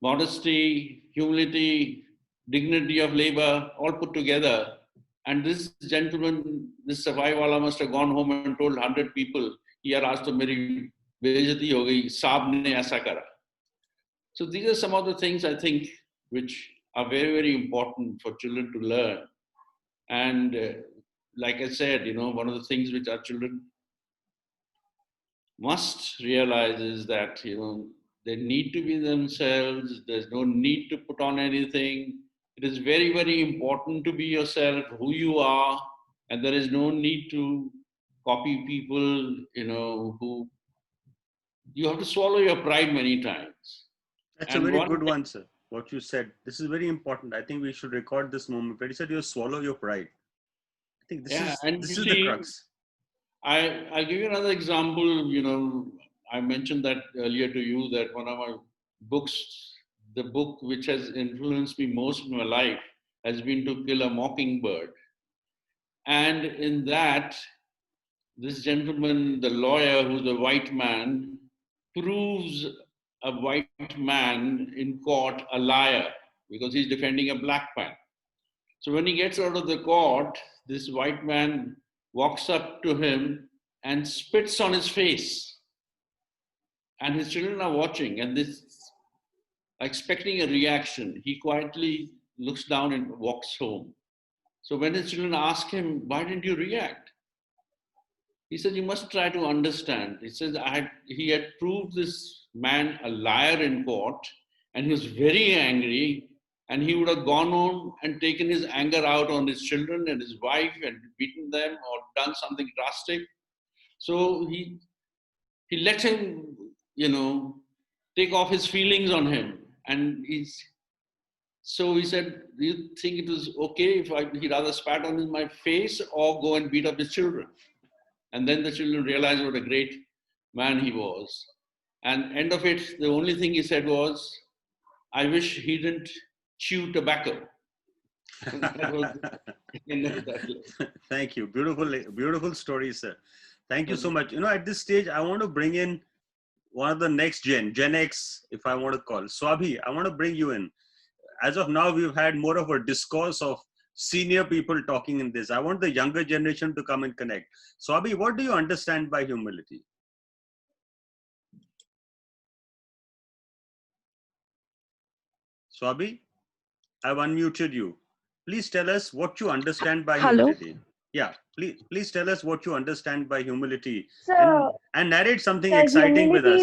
modesty, humility, dignity of labor, all put together. And this gentleman, this Safaiwala must have gone home and told 100 people, yaar aaj to meri बेइज्जती हो गई, साहब ने ऐसा करा. So these are some of the things I think which are very, very important for children to learn. And like I said, one of the things which our children must realize is that, they need to be themselves. There's no need to put on anything. It is very, very important to be yourself, who you are. And there is no need to copy people, who you have to swallow your pride many times. That's a very good one, sir. What you said. This is very important. I think we should record this moment. Where you said you swallow your pride. I think this is the crux. I'll give you another example. I mentioned that earlier to you that one of my books, the book which has influenced me most in my life, has been To Kill a Mockingbird. And in that, this gentleman, the lawyer, who's a white man, proves a white man in court a liar because he's defending a black man. So when he gets out of the court, this white man walks up to him and spits on his face. And his children are watching and this, expecting a reaction. He quietly looks down and walks home. So when his children ask him, why didn't you react? He said, you must try to understand. He says, he had proved this man a liar in court and he was very angry and he would have gone home and taken his anger out on his children and his wife and beaten them or done something drastic. So he let him, take off his feelings on him. And so he said, do you think it was okay if he rather spat on my face or go and beat up his children? And then the children realized what a great man he was. And end of it, the only thing he said was, I wish he didn't chew tobacco. Thank you. Beautiful story, sir. Thank you so much. At this stage, I want to bring in one of the next Gen X, if I want to call. Swabhi, I want to bring you in. As of now, we've had more of a discourse of senior people talking in this. I want the younger generation to come and connect. Swabhi, what do you understand by humility? Swabhi, I've unmuted you. Please tell us what you understand by humility. Yeah, please tell us what you understand by humility. So, and narrate something exciting with us.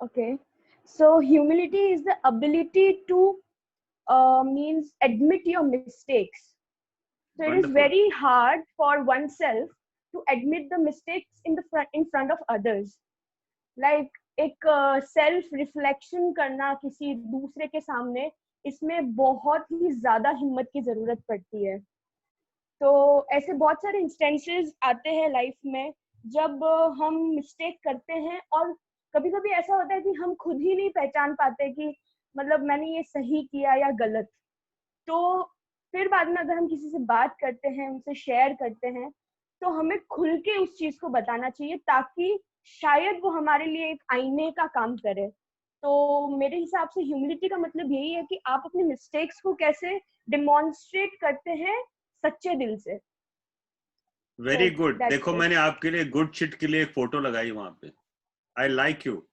Okay. So humility is the ability to admit your mistakes. So Wonderful. It is very hard for oneself to admit the mistakes in front of others. Like एक self reflection करना किसी दूसरे के सामने, इसमें बहुत ही ज्यादा हिम्मत की जरूरत पड़ती है. तो ऐसे बहुत सारे इंस्टेंसेस आते हैं लाइफ में जब हम मिस्टेक करते हैं और कभी कभी ऐसा होता है कि हम खुद ही नहीं पहचान पाते कि मतलब मैंने ये सही किया या गलत. तो फिर बाद में अगर हम किसी से बात करते हैं, उनसे शेयर करते हैं, तो हमें खुल के उस चीज को बताना चाहिए ताकि शायद वो हमारे लिए एक आईने का काम करे. तो मेरे हिसाब से ह्यूमिलिटी का मतलब यही है कि आप अपने मिस्टेक्स को कैसे डिमॉन्स्ट्रेट करते हैं सच्चे दिल से. Very good. देखो मैंने आपके लिए गुड चिट के लिए एक फोटो लगाई वहां पे. I like you.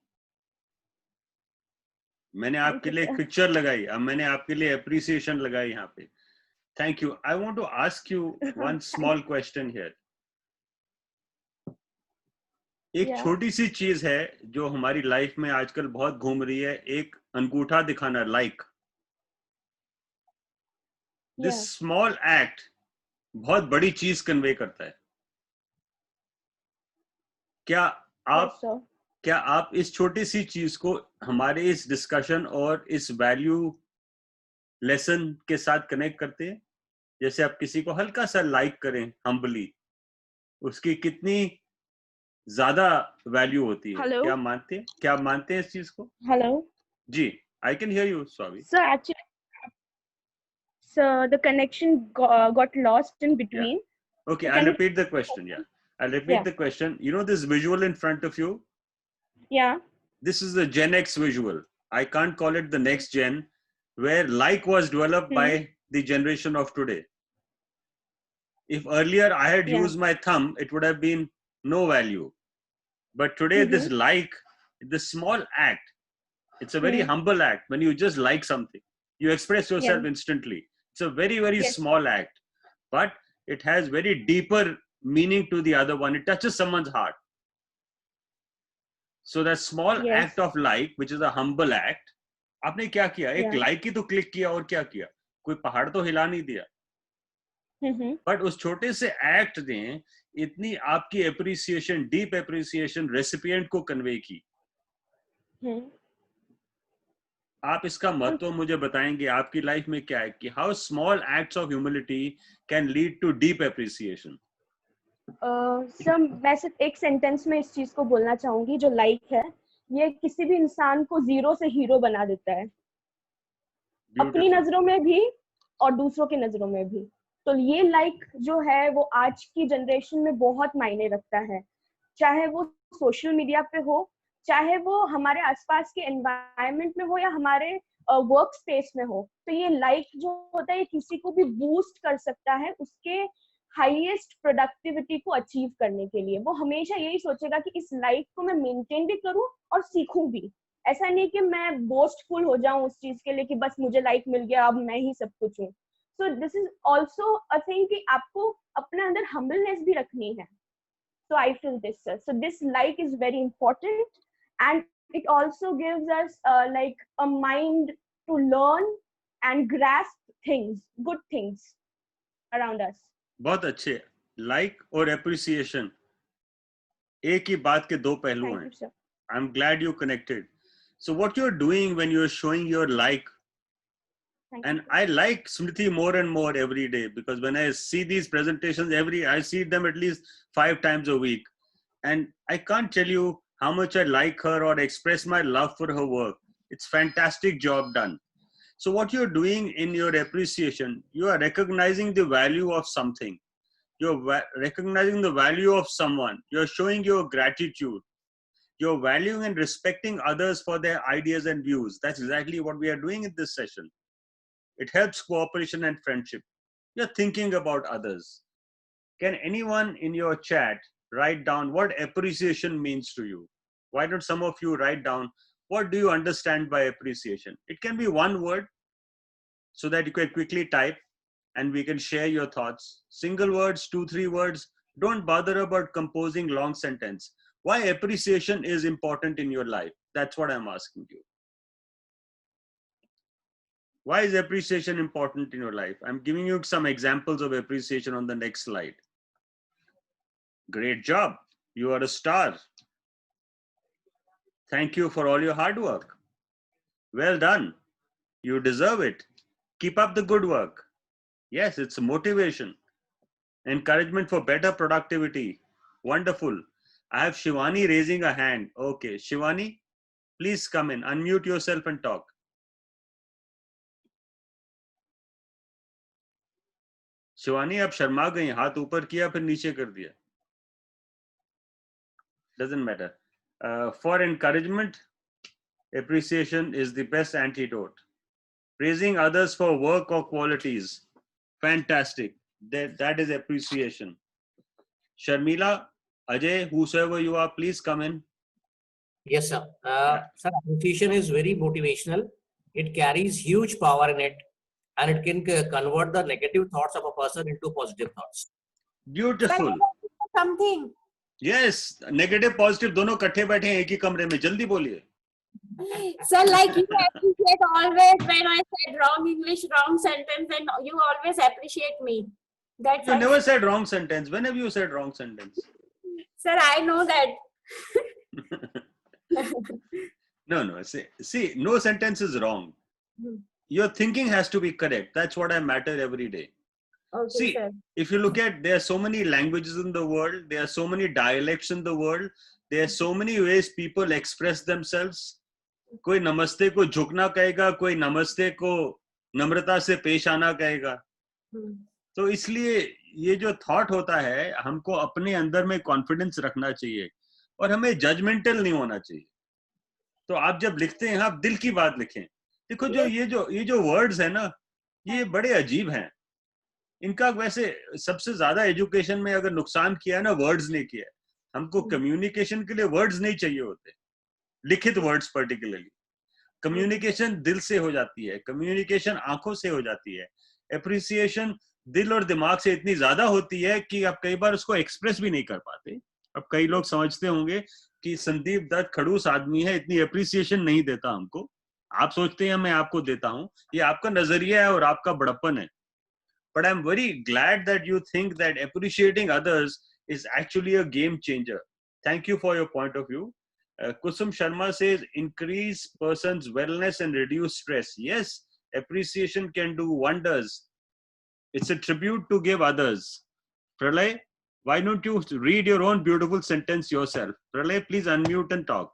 मैंने आपके लिए एक पिक्चर लगाई. अब मैंने आपके लिए अप्रिसिएशन लगाई यहाँ पे. Thank you. I want to ask you one small question here. एक छोटी सी चीज है जो हमारी लाइफ में आजकल बहुत घूम रही है, एक अंगूठा दिखाना, लाइक. दिस स्मॉल एक्ट बहुत बड़ी चीज कन्वे करता है. क्या आप इस छोटी सी चीज को हमारे इस डिस्कशन और इस वैल्यू लेसन के साथ कनेक्ट करते हैं? जैसे आप किसी को हल्का सा लाइक करें हम्बली, उसकी कितनी ज्यादा वैल्यू होती है. Hello? क्या मानते हैं इस चीज को? हेलो जी, I can hear you Swami. Sir the connection got lost in between. Okay, So I'll can you- repeat the question. Yeah, I'll repeat Yeah. the question. You know this visual in front of you? Yeah. This is the Gen X visual. I can't call it the next gen, where like was developed by the generation of today. If earlier I had Yeah. used my thumb, it would have been no value. But today, this like, the small act, it's a very humble act. When you just like something, you express yourself instantly. It's a very, very Yes. small act, but it has very deeper meaning to the other one. It touches someone's heart. So that small Yes. act of like, which is a humble act, आपने क्या किया? एक Yeah. like ही तो click किया और क्या किया? कोई पहाड़ तो हिला नहीं दिया. बट उस छोटे से एक्ट ने इतनी आपकी एप्रिसिएशन, डीप एप्रिसिएशन रेसिपिएंट को कन्वे की. आप इसका महत्व मुझे बताएंगे आपकी लाइफ में क्या है कि how small acts of humility can lead to deep appreciation. Sir मैं सिर्फ एक सेंटेंस में इस चीज को बोलना चाहूंगी. जो लाइक है, ये किसी भी इंसान को जीरो से हीरो बना देता है, अपनी नजरों में भी और दूसरों की नजरों में भी. तो ये लाइक जो है वो आज की जनरेशन में बहुत मायने रखता है, चाहे वो सोशल मीडिया पे हो, चाहे वो हमारे आसपास के एनवायरनमेंट में हो या हमारे वर्क स्पेस में हो. तो ये लाइक जो होता है ये किसी को भी बूस्ट कर सकता है उसके हाईएस्ट प्रोडक्टिविटी को अचीव करने के लिए. वो हमेशा यही सोचेगा कि इस लाइक को मैं मेंटेन भी करूं और सीखूं भी. ऐसा नहीं कि मैं बोस्टफुल हो जाऊं उस चीज के लिए कि बस मुझे लाइक मिल गया अब मैं ही सब कुछ हूं. So this is also a thing कि आपको अपने अंदर हम्बलनेस भी रखनी है. So I feel this, sir. So this like is very important, and it also gives us like a mind to learn and grasp things, good things around us. बहुत अच्छे. Like और एप्रिसिएशन एक ही बात के दो पहलू Thank हैं. you, sir. I'm glad you connected. So what you're doing when you're showing your like, Thank and you, sir. I like Smriti more and more every day, because when I see these presentations I see them at least 5 times a week, and I can't tell you how much I like her or express my love for her work. It's fantastic job done. So what you're doing in your appreciation, you are recognizing the value of something. You're recognizing the value of someone. You're showing your gratitude. You're valuing and respecting others for their ideas and views. That's exactly what we are doing in this session. It helps cooperation and friendship. You're thinking about others. Can anyone in your chat write down what appreciation means to you? Why don't some of you write down what do you understand by appreciation? It can be one word so that you can quickly type and we can share your thoughts. Single words, 2-3 words. Don't bother about composing long sentence. Why appreciation is important in your life? That's what I'm asking you. Why is appreciation important in your life? I'm giving you some examples of appreciation on the next slide. Great job. You are a star. Thank you for all your hard work. Well done. You deserve it. Keep up the good work. Yes, it's a motivation. Encouragement for better productivity. Wonderful. I have Shivani raising a hand. Okay, Shivani, please come in. Unmute yourself and talk. Shivani आप शर्मा गई, हाथ ऊपर किया फिर नीचे कर दिया. Doesn't matter. For encouragement, appreciation is the best antidote. Praising others for work or qualities, fantastic. That is appreciation. Sharmila, Ajay, whosoever you are, please come in. Yes, sir. Sir, appreciation is very motivational. It carries huge power in it, and it can convert the negative thoughts of a person into positive thoughts. Beautiful. Something. Yes, negative, positive, दोनों इकट्ठे बैठे हैं एक ही कमरे में. जल्दी बोलिए. So like you appreciate always when I said wrong English, wrong sentence, and you always appreciate me. That's You never said wrong sentence. When have you said wrong sentence? Sir, I know that. No. See, no sentence is wrong. Your thinking has to be correct. That's what I matter every day. Okay, See, sir. if you look at, there are so many languages in the world. There are so many dialects in the world. There are so many ways people express themselves. कोई नमस्ते को झुकना कहेगा, कोई नमस्ते को नम्रता से पेश आना कहेगा। तो इसलिए ये जो थॉट होता है, हमको अपने अंदर में कॉन्फिडेंस रखना चाहिए और हमें जजमेंटल नहीं होना चाहिए। तो आप जब लिखते हैं, आप दिल की बात लिखें। देखो ये जो वर्ड्स है ना, ये बड़े अजीब हैं। इनका वैसे सबसे ज्यादा एजुकेशन में अगर नुकसान किया है ना, वर्ड्स ने किया है। हमको कम्युनिकेशन के लिए वर्ड्स नहीं चाहिए होते, लिखित वर्ड्स पर्टिकुलरली। कम्युनिकेशन दिल से हो जाती है, कम्युनिकेशन आंखों से हो जाती है, एप्रिसिएशन दिल और दिमाग से इतनी ज्यादा होती है कि आप कई बार उसको एक्सप्रेस भी नहीं कर पाते। अब कई लोग समझते होंगे कि संदीप दत्त खड़ूस आदमी है, इतनी एप्रिसिएशन नहीं देता हमको। आप सोचते हैं मैं आपको देता हूं, ये आपका नजरिया है और आपका बड़प्पन है। But I'm very glad that you think that appreciating others is actually a game changer. Thank you for your point of view. Kusum Sharma says, increase person's wellness and reduce stress. Yes, appreciation can do wonders. It's a tribute to give others. Pralay, why don't you read your own beautiful sentence yourself? Pralay, please unmute and talk.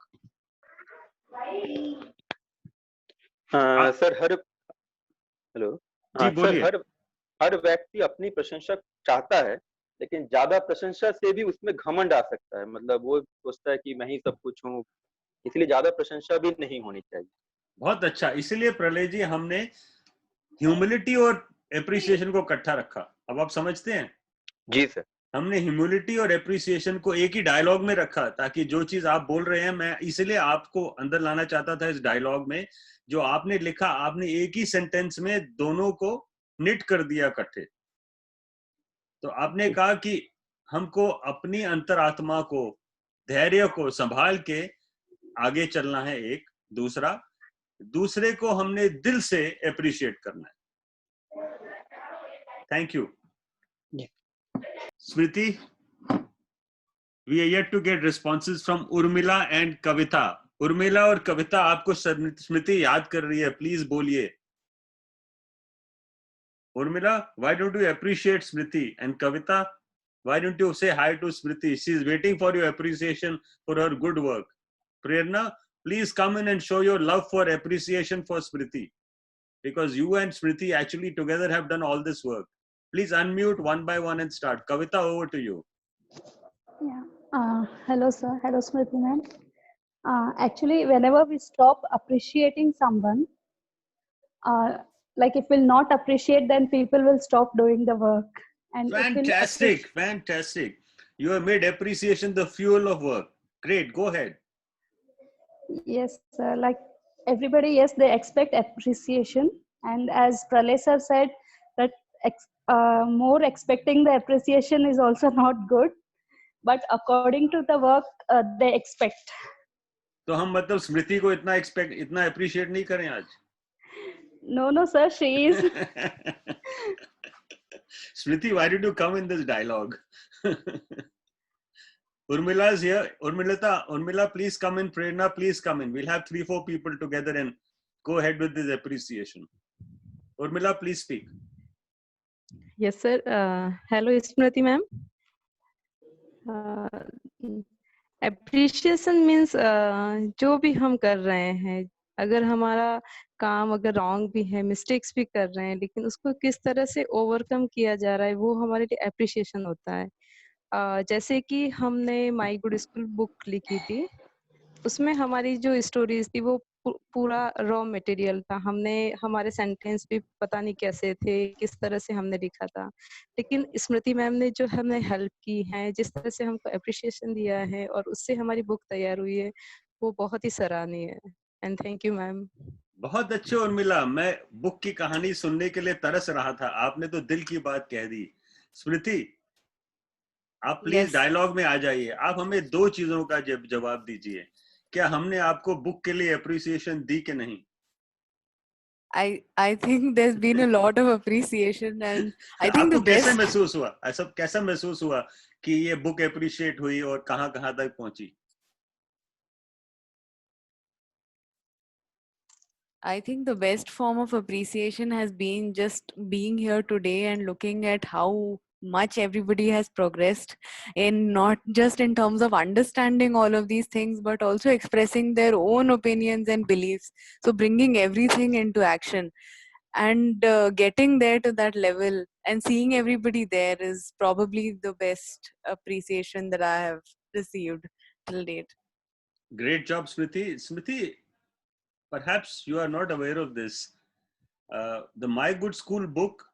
Sir hello जी बोलिए। Sir, हर व्यक्ति अपनी प्रशंसा चाहता है, लेकिन ज्यादा प्रशंसा से भी उसमें घमंड आ सकता है। मतलब वो सोचता है कि मैं ही सब कुछ हूँ, इसलिए ज्यादा प्रशंसा भी नहीं होनी चाहिए। बहुत अच्छा, इसलिए प्रलय जी हमने ह्यूमिलिटी और एप्रिसिएशन को इकट्ठा रखा। अब आप समझते हैं? जी सर। हमने ह्यूमिलिटी और एप्रिसिएशन को एक ही डायलॉग में रखा, ताकि जो चीज आप बोल रहे हैं, मैं इसलिए आपको अंदर लाना चाहता था इस डायलॉग में। जो आपने लिखा, आपने एक ही सेंटेंस में दोनों को निट कर दिया इकट्ठे। तो आपने कहा कि हमको अपनी अंतरात्मा को, धैर्य को संभाल के आगे चलना है। एक दूसरे को हमने दिल से अप्रिशिएट करना है। Thank you Smriti. We are yet to get responses from Urmila and Kavita. Urmila और कविता, आपको स्मृति याद कर रही है, प्लीज बोलिए। Urmila, why don't you appreciate Smriti? And Kavita, why don't you say hi to Smriti? She's waiting for your appreciation for her good work. Prerna, please come in and show your love for appreciation for Smriti, because you and Smriti actually together have done all this work. Please unmute one by one and start. Kavita, over to you. Yeah. Hello, sir. Hello, Smriti ma'am. Actually, whenever we stop appreciating someone, like if we'll not appreciate, then people will stop doing the work. And fantastic. You have made appreciation the fuel of work. Great, go ahead. Yes, sir. Like everybody, yes, they expect appreciation. And as Pralay sir said, that more expecting the appreciation is also not good. But according to the work, they expect. तो हम मतलब स्मृति को इतना appreciate नहीं करें आज? No, sir, she is. Smriti, why did you come in this dialogue? Urmila is here. Urmila, please come in. Prerna, please come in. We'll have 3-4 people together and go ahead with this appreciation. Urmila, please speak. Yes, sir. Hello, Smriti ma'am. Appreciation means जो भी हम कर रहे हैं, अगर हमारा काम अगर रॉन्ग भी है, मिस्टेक्स भी कर रहे हैं, लेकिन उसको किस तरह से ओवरकम किया जा रहा है, वो हमारे लिए अप्रिशिएशन होता है। जैसे कि हमने माई गुड स्कूल बुक लिखी थी, उसमें हमारी जो स्टोरीज थी वो पूरा रॉ मटेरियल था। हमने हमारे सेंटेंस भी पता नहीं कैसे थे, किस तरह से हमने लिखा था, लेकिन स्मृति मैम ने जो हमें हेल्प की है, जिस तरह से हमको अप्रिशिएशन दिया है और उससे हमारी बुक तैयार हुई है, वो बहुत ही सराहनीय है। And thank you ma'am. बहुत अच्छे उर्मिला, मैं बुक की कहानी सुनने के लिए तरस रहा था, आपने तो दिल की बात कह दी। स्मृति, आप प्लीज डायलॉग में आ जाइए। आप हमें 2 चीजों का जवाब दीजिए। क्या हमने आपको बुक के लिए अप्रिसिएशन दी कि नहीं? I think there's been a lot of appreciation and I think the best. कैसे महसूस हुआ, ऐसा कैसा महसूस हुआ कि ये बुक अप्रिशिएट हुई और कहां तक पहुंची? I think the best form of appreciation has been just being here today and looking at how much everybody has progressed, in not just in terms of understanding all of these things, but also expressing their own opinions and beliefs. So bringing everything into action. and getting there to that level and seeing everybody there is probably the best appreciation that I have received till date. Great job, Smriti. Smriti, perhaps you are not aware of this. The My Good School book,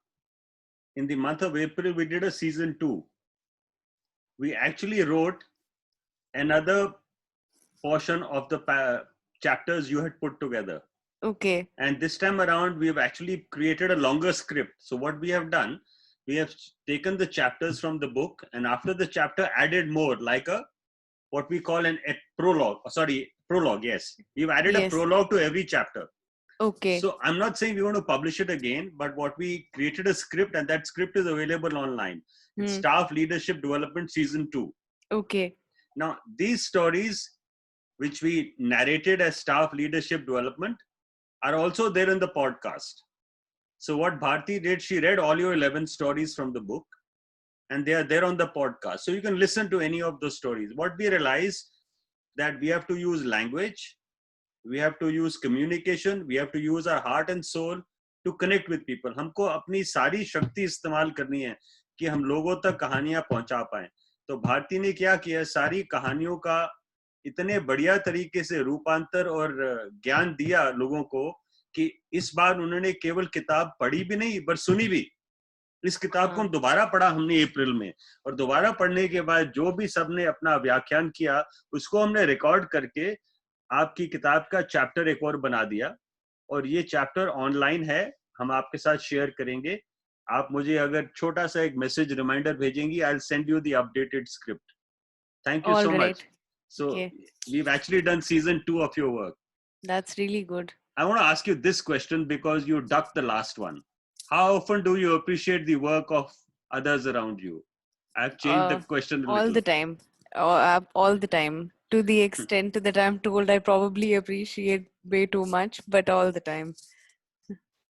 in the month of April, we did a season 2. We actually wrote another portion of the chapters you had put together. Okay. And this time around, we have actually created a longer script. So what we have done, we have taken the chapters from the book, and after the chapter added more, like what we call a prologue. Prologue, yes. We've added a Yes. prologue to every chapter. Okay. So I'm not saying we want to publish it again, but what we created a script, and that script is available online. It's Staff Leadership Development Season 2. Okay. Now, these stories, which we narrated as staff leadership development, are also there in the podcast. So what Bharti did, she read all your 11 stories from the book, and they are there on the podcast. So you can listen to any of those stories. What we realize that we have to use language, we have to use communication, we have to use our heart and soul to connect with people. हमको अपनी सारी शक्ति इस्तेमाल करनी है कि हम लोगों तक कहानियां पहुंचा पाएं. तो भारती ने क्या किया, सारी कहानियों का इतने बढ़िया तरीके से रूपांतर और ज्ञान दिया लोगों को कि इस बार उन्होंने केवल किताब पढ़ी भी नहीं पर सुनी भी. इस किताब को हम दोबारा पढ़ा हमने अप्रैल में, और दोबारा पढ़ने के बाद जो भी सबने अपना व्याख्यान किया उसको हमने रिकॉर्ड करके आपकी किताब का चैप्टर एक और बना दिया, और ये चैप्टर ऑनलाइन है, हम आपके साथ शेयर करेंगे. आप मुझे अगर छोटा सा एक मैसेज रिमाइंडर भेजेंगी, I will send you the updated script. Thank you All so right. Much. So Okay. we've actually done season 2 of your work. That's really good. I want to ask you this question because you ducked the last one. How often do you appreciate the work of others around you? I've changed the question a All little. the time. All the time. To the extent that I'm told I probably appreciate way too much, but all the time.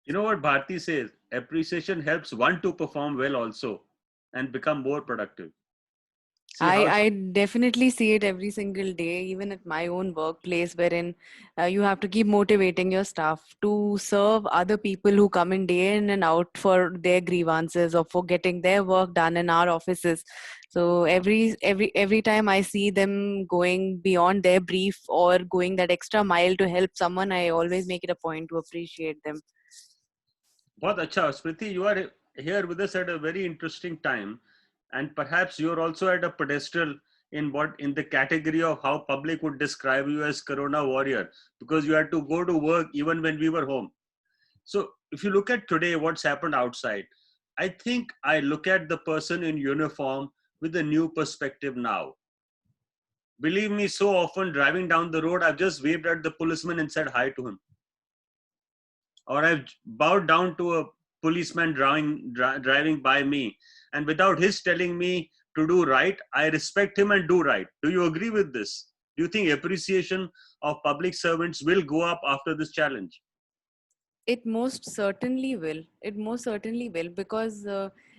You know what Bharti says? Appreciation helps one to perform well also and become more productive. See how I definitely see it every single day, even at my own workplace, wherein you have to keep motivating your staff to serve other people who come in day in and out for their grievances or for getting their work done in our offices. So every time I see them going beyond their brief or going that extra mile to help someone, I always make it a point to appreciate them. बहुत अच्छा. Smriti, you are here with us at a very interesting time, and perhaps you're also at a pedestal in the category of how public would describe you as Corona warrior, because you had to go to work even when we were home. So if you look at today what's happened outside, I think I look at the person in uniform with a new perspective now. Believe me, so often driving down the road, I've just waved at the policeman and said hi to him. Or I've bowed down to a policeman driving by me, and without his telling me to do right, I respect him and do right. Do you agree with this? Do you think appreciation of public servants will go up after this challenge? It most certainly will. It most certainly will, because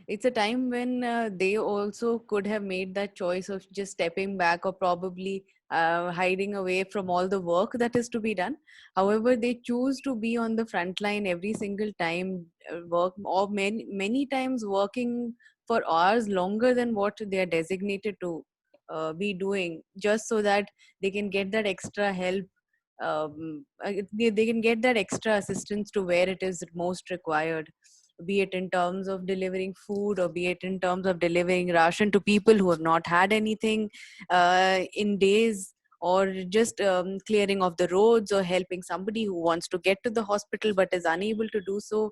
it's a time when they also could have made that choice of just stepping back or probably hiding away from all the work that is to be done. However, they choose to be on the front line every single time, work, or many times working for hours longer than what they are designated to be doing, just so that they can get that extra help. They can get that extra assistance to where it is most required, be it in terms of delivering food or be it in terms of delivering ration to people who have not had anything in days, or just clearing of the roads or helping somebody who wants to get to the hospital but is unable to do so.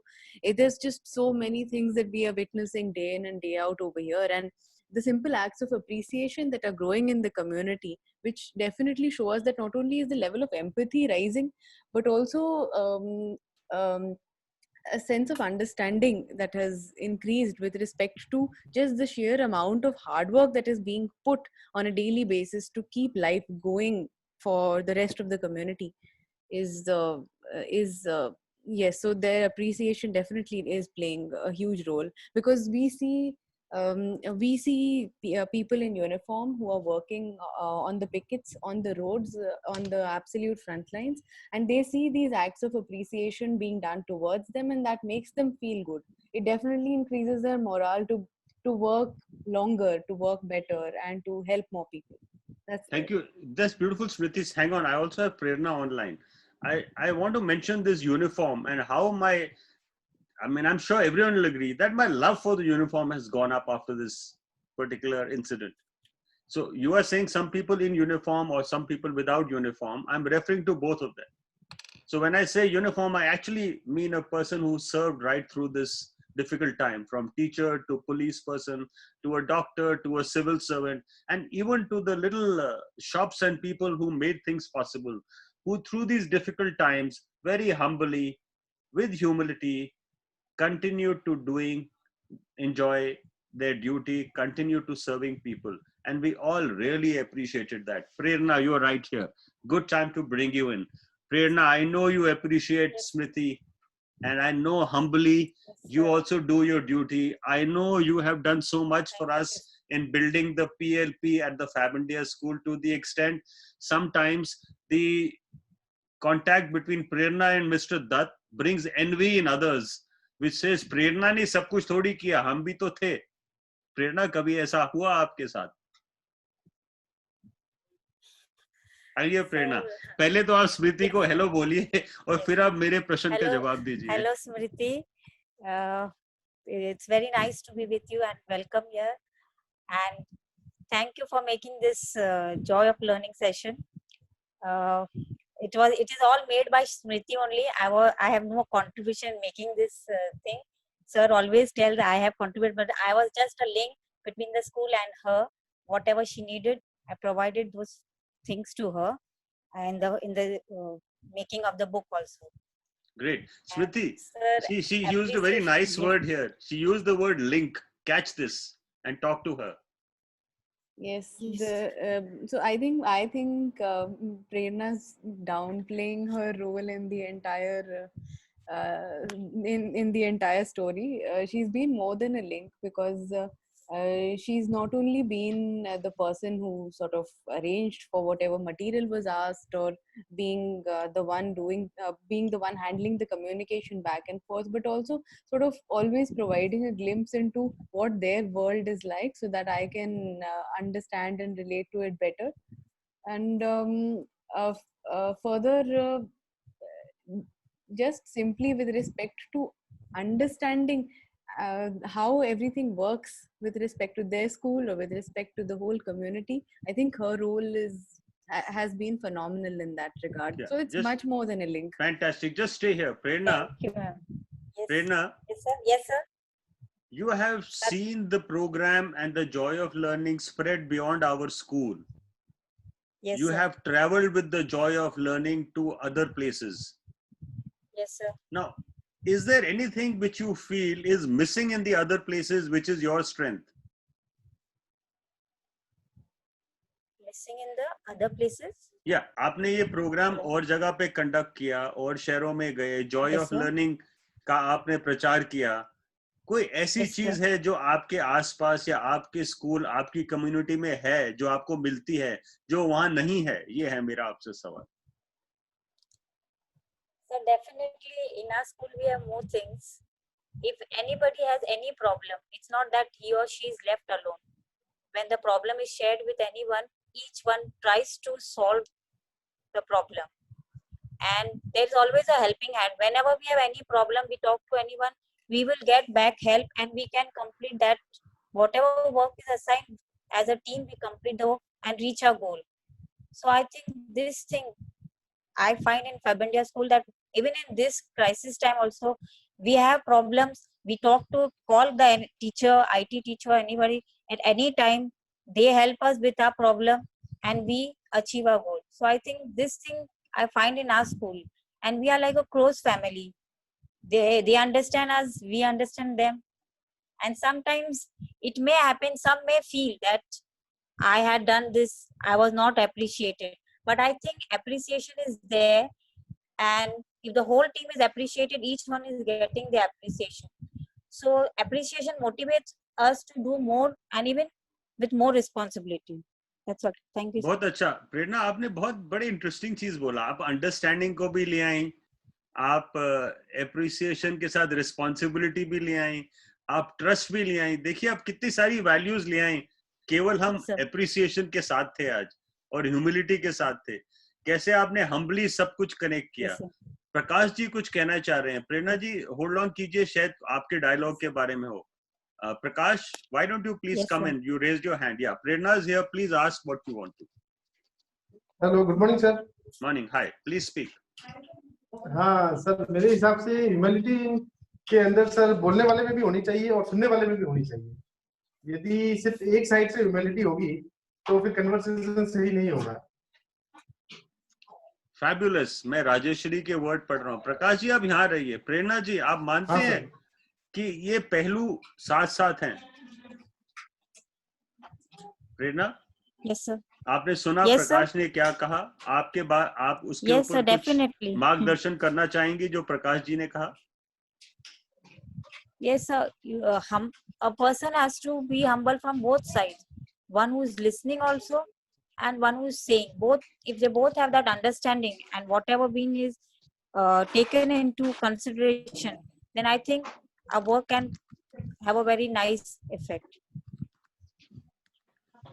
There's just so many things that we are witnessing day in and day out over here, and the simple acts of appreciation that are growing in the community, which definitely show us that not only is the level of empathy rising, but also a sense of understanding that has increased with respect to just the sheer amount of hard work that is being put on a daily basis to keep life going for the rest of the community is yes. So their appreciation definitely is playing a huge role, because we see we see people in uniform who are working on the pickets, on the roads, on the absolute front lines, and they see these acts of appreciation being done towards them, and that makes them feel good. It definitely increases their morale to work longer, to work better, and to help more people. Thank you. That's beautiful, Smriti. Hang on, I also have Prerna online. I want to mention this uniform and how I'm sure everyone will agree that my love for the uniform has gone up after this particular incident. So you are saying some people in uniform or some people without uniform. I'm referring to both of them. So when I say uniform, I actually mean a person who served right through this difficult time, from teacher to police person to a doctor to a civil servant, and even to the little shops and people who made things possible, who through these difficult times very humbly, with humility, continue to enjoy their duty, continue to serving people. And we all really appreciated that. Prerna, you're right here. Good time to bring you in. Prerna, I know you appreciate Smriti, and I know humbly you also do your duty. I know you have done so much for us in building the PLP at the Fab India School, to the extent sometimes the contact between Prerna and Mr. Dutt brings envy in others, which says प्रेरणा ने सब कुछ थोड़ी किया, हम भी तो थे. प्रेरणा, कभी ऐसा हुआ आपके साथ? आइए प्रेरणा, पहले तो आप स्मृति को हेलो बोलिए और फिर आप मेरे प्रश्न का जवाब दीजिए. Hello Smriti, it's very nice to be with you and welcome here, and thank you for making this joy of learning session. It is all made by Smriti only. I have no contribution in making this thing. Sir always tells that I have contributed, but I was just a link between the school and her. Whatever she needed, I provided those things to her, and in the making of the book also. Great. Smriti, she used a very nice word here. She used the word link. Catch this and talk to her. Yes. So I think Prerna's downplaying her role in the entire in the entire story. She's been more than a link, because she's not only been the person who sort of arranged for whatever material was asked, or being the one handling the communication back and forth, but also sort of always providing a glimpse into what their world is like, so that I can understand and relate to it better. And further, just simply with respect to understanding how everything works with respect to their school or with respect to the whole community, I think her role has been phenomenal in that regard. Yeah, so it's much more than a link. Fantastic. Just stay here. Prerna. Thank you, ma'am. Yes. Prerna. Yes, sir. Yes, sir. You have seen the program and the joy of learning spread beyond our school. Yes, you sir. have traveled with the joy of learning to other places. Yes, sir. Now, is there anything which you feel is missing in the other places, which is your strength? Missing in the other places? Yeah, आपने ये programme और जगह पे conduct किया और शहरों में गए, जॉय ऑफ लर्निंग का आपने प्रचार किया. कोई ऐसी चीज है जो आपके आसपास या आपके स्कूल, आपकी कम्युनिटी में है, जो आपको मिलती है, जो वहां नहीं है? ये है मेरा आपसे सवाल. So definitely in our school we have more things. If anybody has any problem, it's not that he or she is left alone. When the problem is shared with anyone, each one tries to solve the problem. And there's always a helping hand. Whenever we have any problem, we talk to anyone, we will get back help and we can complete that. Whatever work is assigned, as a team, we complete the work and reach our goal. So I think this thing I find in Fab India School, that even in this crisis time also, we have problems. We call the teacher, IT teacher, anybody at any time. They help us with our problem and we achieve our goal. So I think this thing I find in our school, and we are like a close family. They understand us, we understand them. And sometimes it may happen, some may feel that I had done this, I was not appreciated. But I think appreciation is there, and if the whole team is appreciated, each one is getting the appreciation. So appreciation motivates us to do more and even with more responsibility. That's all. Thank you. बहुत अच्छा प्रेरणा, आपने बहुत बड़ी interesting चीज बोला. आप understanding को भी ले आई, आप एप्रिसिएशन के साथ रिस्पॉन्सिबिलिटी भी ले आई, आप ट्रस्ट भी ले आई. देखिए आप कितनी सारी वैल्यूज ले आई. केवल हम एप्रिसिएशन के साथ थे आज और ह्यूमिलिटी के साथ थे. कैसे आपने हम्बली सब कुछ कनेक्ट किया. प्रकाश जी कुछ कहना चाह रहे हैं. प्रेरणा जी होल्ड ऑन कीजिए, शायद आपके डायलॉग के बारे में हो. Prakash, why don't you please come in? You raised your hand. Yeah, Prerna is here. Please ask what you want to. Hello, good morning, sir. Morning. Hi. Please speak. हाँ sir, मेरे हिसाब से humility के अंदर sir बोलने वाले में भी होनी चाहिए और सुनने वाले में भी होनी चाहिए. यदि सिर्फ एक साइड से ह्यूमिलिटी होगी तो फिर कन्वर्सेशन सही नहीं होगा. Fabulous. मैं राजेश्वरी के वर्ड पढ़ रहा हूँ. प्रकाश जी आप यहाँ रहिए. प्रेरणा जी आप मानते हैं कि ये पहलू साथ साथ हैं? प्रेरणा? Yes sir. आपने सुना Yes, प्रकाश sir. ने क्या कहा. आपके बाद आप उसके Yes, sir, ऊपर कुछ definitely. मार्गदर्शन करना चाहेंगे जो प्रकाश जी ने कहा. Yes sir. A person has to be humble from both sides. One who is listening also and one who is saying. Both, if they both have that understanding and whatever being is taken into consideration, then I think our work can have a very nice effect.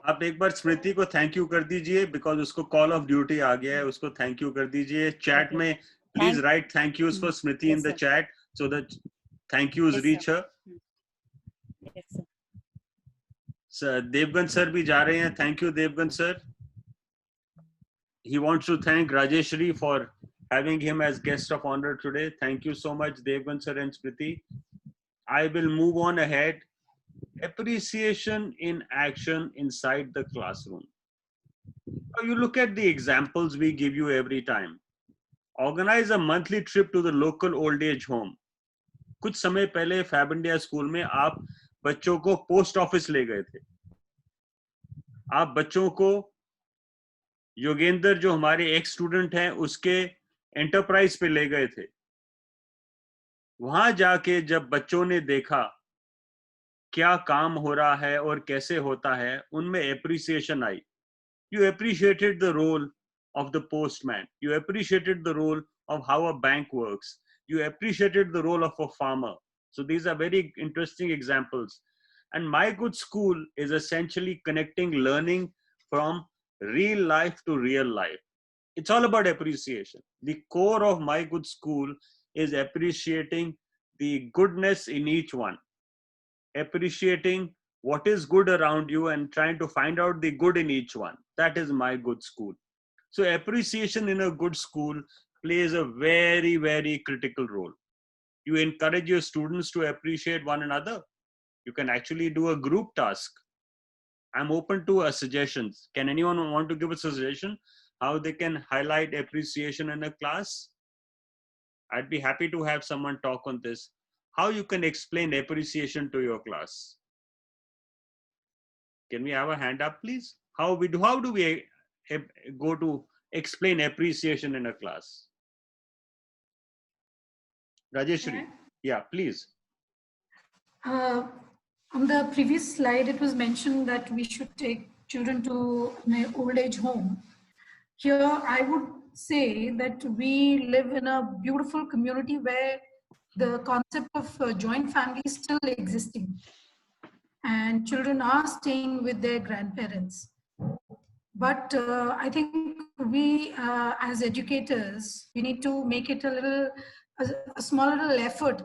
आप एक बार स्मृति को thank you कर दीजिए, because उसको call of duty आ गया है. उसको thank you कर दीजिए. चैट में please write thank yous for Smriti in the chat so that thank yous reach her. Sir Devgan sir भी जा रहे हैं. Thank you Devgan sir. He wants to thank Rajeshri for having him as guest of honor today. Thank you so much, Devgan sir and Smriti. I will move on ahead. Appreciation in action inside the classroom. Now you look at the examples we give you every time. Organize a monthly trip to the local old age home. कुछ समय पहले fab India school में आप बच्चों को post office ले गए थे. आप बच्चों को योगेंद्र जो हमारे एक स्टूडेंट हैं उसके एंटरप्राइज पे ले गए थे. वहां जाके जब बच्चों ने देखा क्या काम हो रहा है और कैसे होता है, उनमें एप्रिसिएशन आई. You appreciated the role of the postman. You appreciated the role of how a bank works. You appreciated the role of a farmer. So these are very interesting examples. And My Good School is essentially connecting learning from real life to real life. It's all about appreciation. The core of My Good School is appreciating the goodness in each one. Appreciating what is good around you and trying to find out the good in each one. That is My Good School. So appreciation in a good school plays a very, very critical role. You encourage your students to appreciate one another. You can actually do a group task. I'm open to suggestions. Can anyone want to give a suggestion how they can highlight appreciation in a class? I'd be happy to have someone talk on this. How you can explain appreciation to your class? Can we have a hand up, please? How do we go to explain appreciation in a class? Rajeshri, yeah, please. On the previous slide, it was mentioned that we should take children to an old age home. Here, I would say that we live in a beautiful community where the concept of joint family is still existing. And children are staying with their grandparents. But I think we, as educators, we need to make it a small little effort,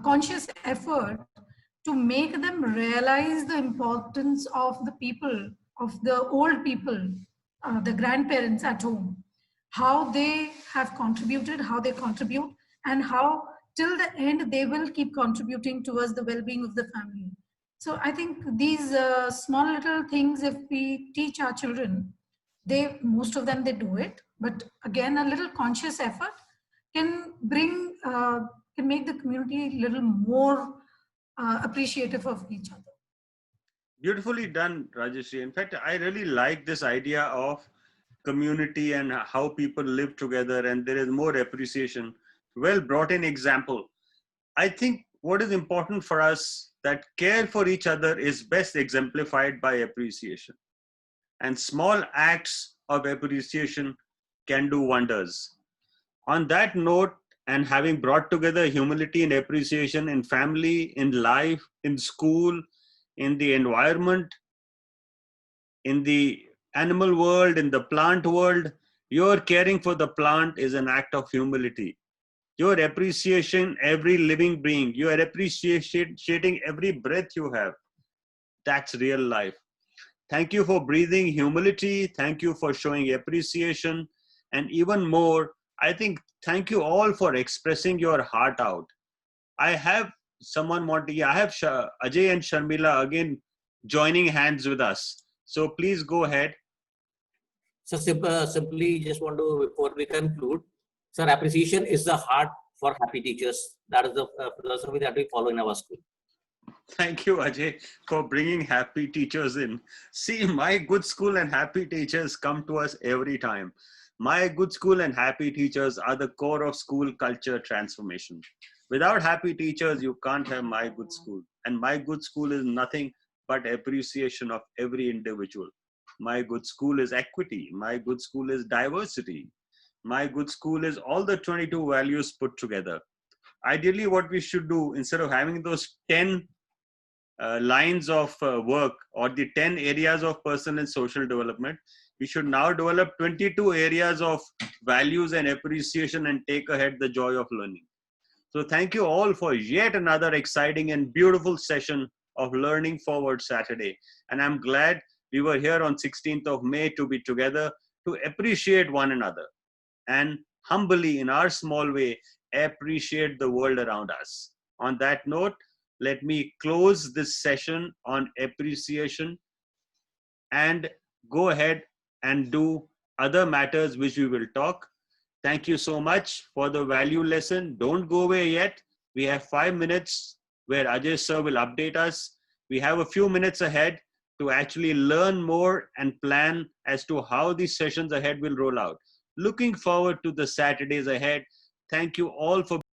conscious effort to make them realize the importance of the people, of the old people, the grandparents at home, how they have contributed, how they contribute, and how till the end they will keep contributing towards the well-being of the family. So I think these small little things, if we teach our children, most of them, they do it. But again, a little conscious effort can make the community a little more appreciative of each other. Beautifully done, Rajeshri. In fact, I really like this idea of community and how people live together and there is more appreciation. Well brought in example. I think what is important for us, that care for each other is best exemplified by appreciation. And small acts of appreciation can do wonders. On that note, and having brought together humility and appreciation in family, in life, in school, in the environment, in the animal world, in the plant world, your caring for the plant is an act of humility. Your appreciation every living being, you are appreciating every breath you have. That's real life. Thank you for breathing humility. Thank you for showing appreciation. And even more, I think, thank you all for expressing your heart out. I have someone wanting, I have Ajay and Sharmila again joining hands with us. So please go ahead. So simply just want to, before we conclude, sir, appreciation is the heart for happy teachers. That is the philosophy that we follow in our school. Thank you, Ajay, for bringing happy teachers in. See, my good school and happy teachers come to us every time. My good school and happy teachers are the core of school culture transformation. Without happy teachers, you can't have my good school. And my good school is nothing but appreciation of every individual. My good school is equity. My good school is diversity. My good school is all the 22 values put together. Ideally, what we should do, instead of having those 10 lines of work or the 10 areas of personal and social development, we should now develop 22 areas of values and appreciation and take ahead the joy of learning. So thank you all for yet another exciting and beautiful session of Learning Forward Saturday. And I'm glad we were here on 16th of May to be together to appreciate one another and humbly, in our small way, appreciate the world around us. On that note, let me close this session on appreciation and go ahead and do other matters which we will talk. Thank you so much for the value lesson. Don't go away yet. We have 5 minutes where Ajay sir will update us. We have a few minutes ahead to actually learn more and plan as to how these sessions ahead will roll out. Looking forward to the Saturdays ahead. Thank you all for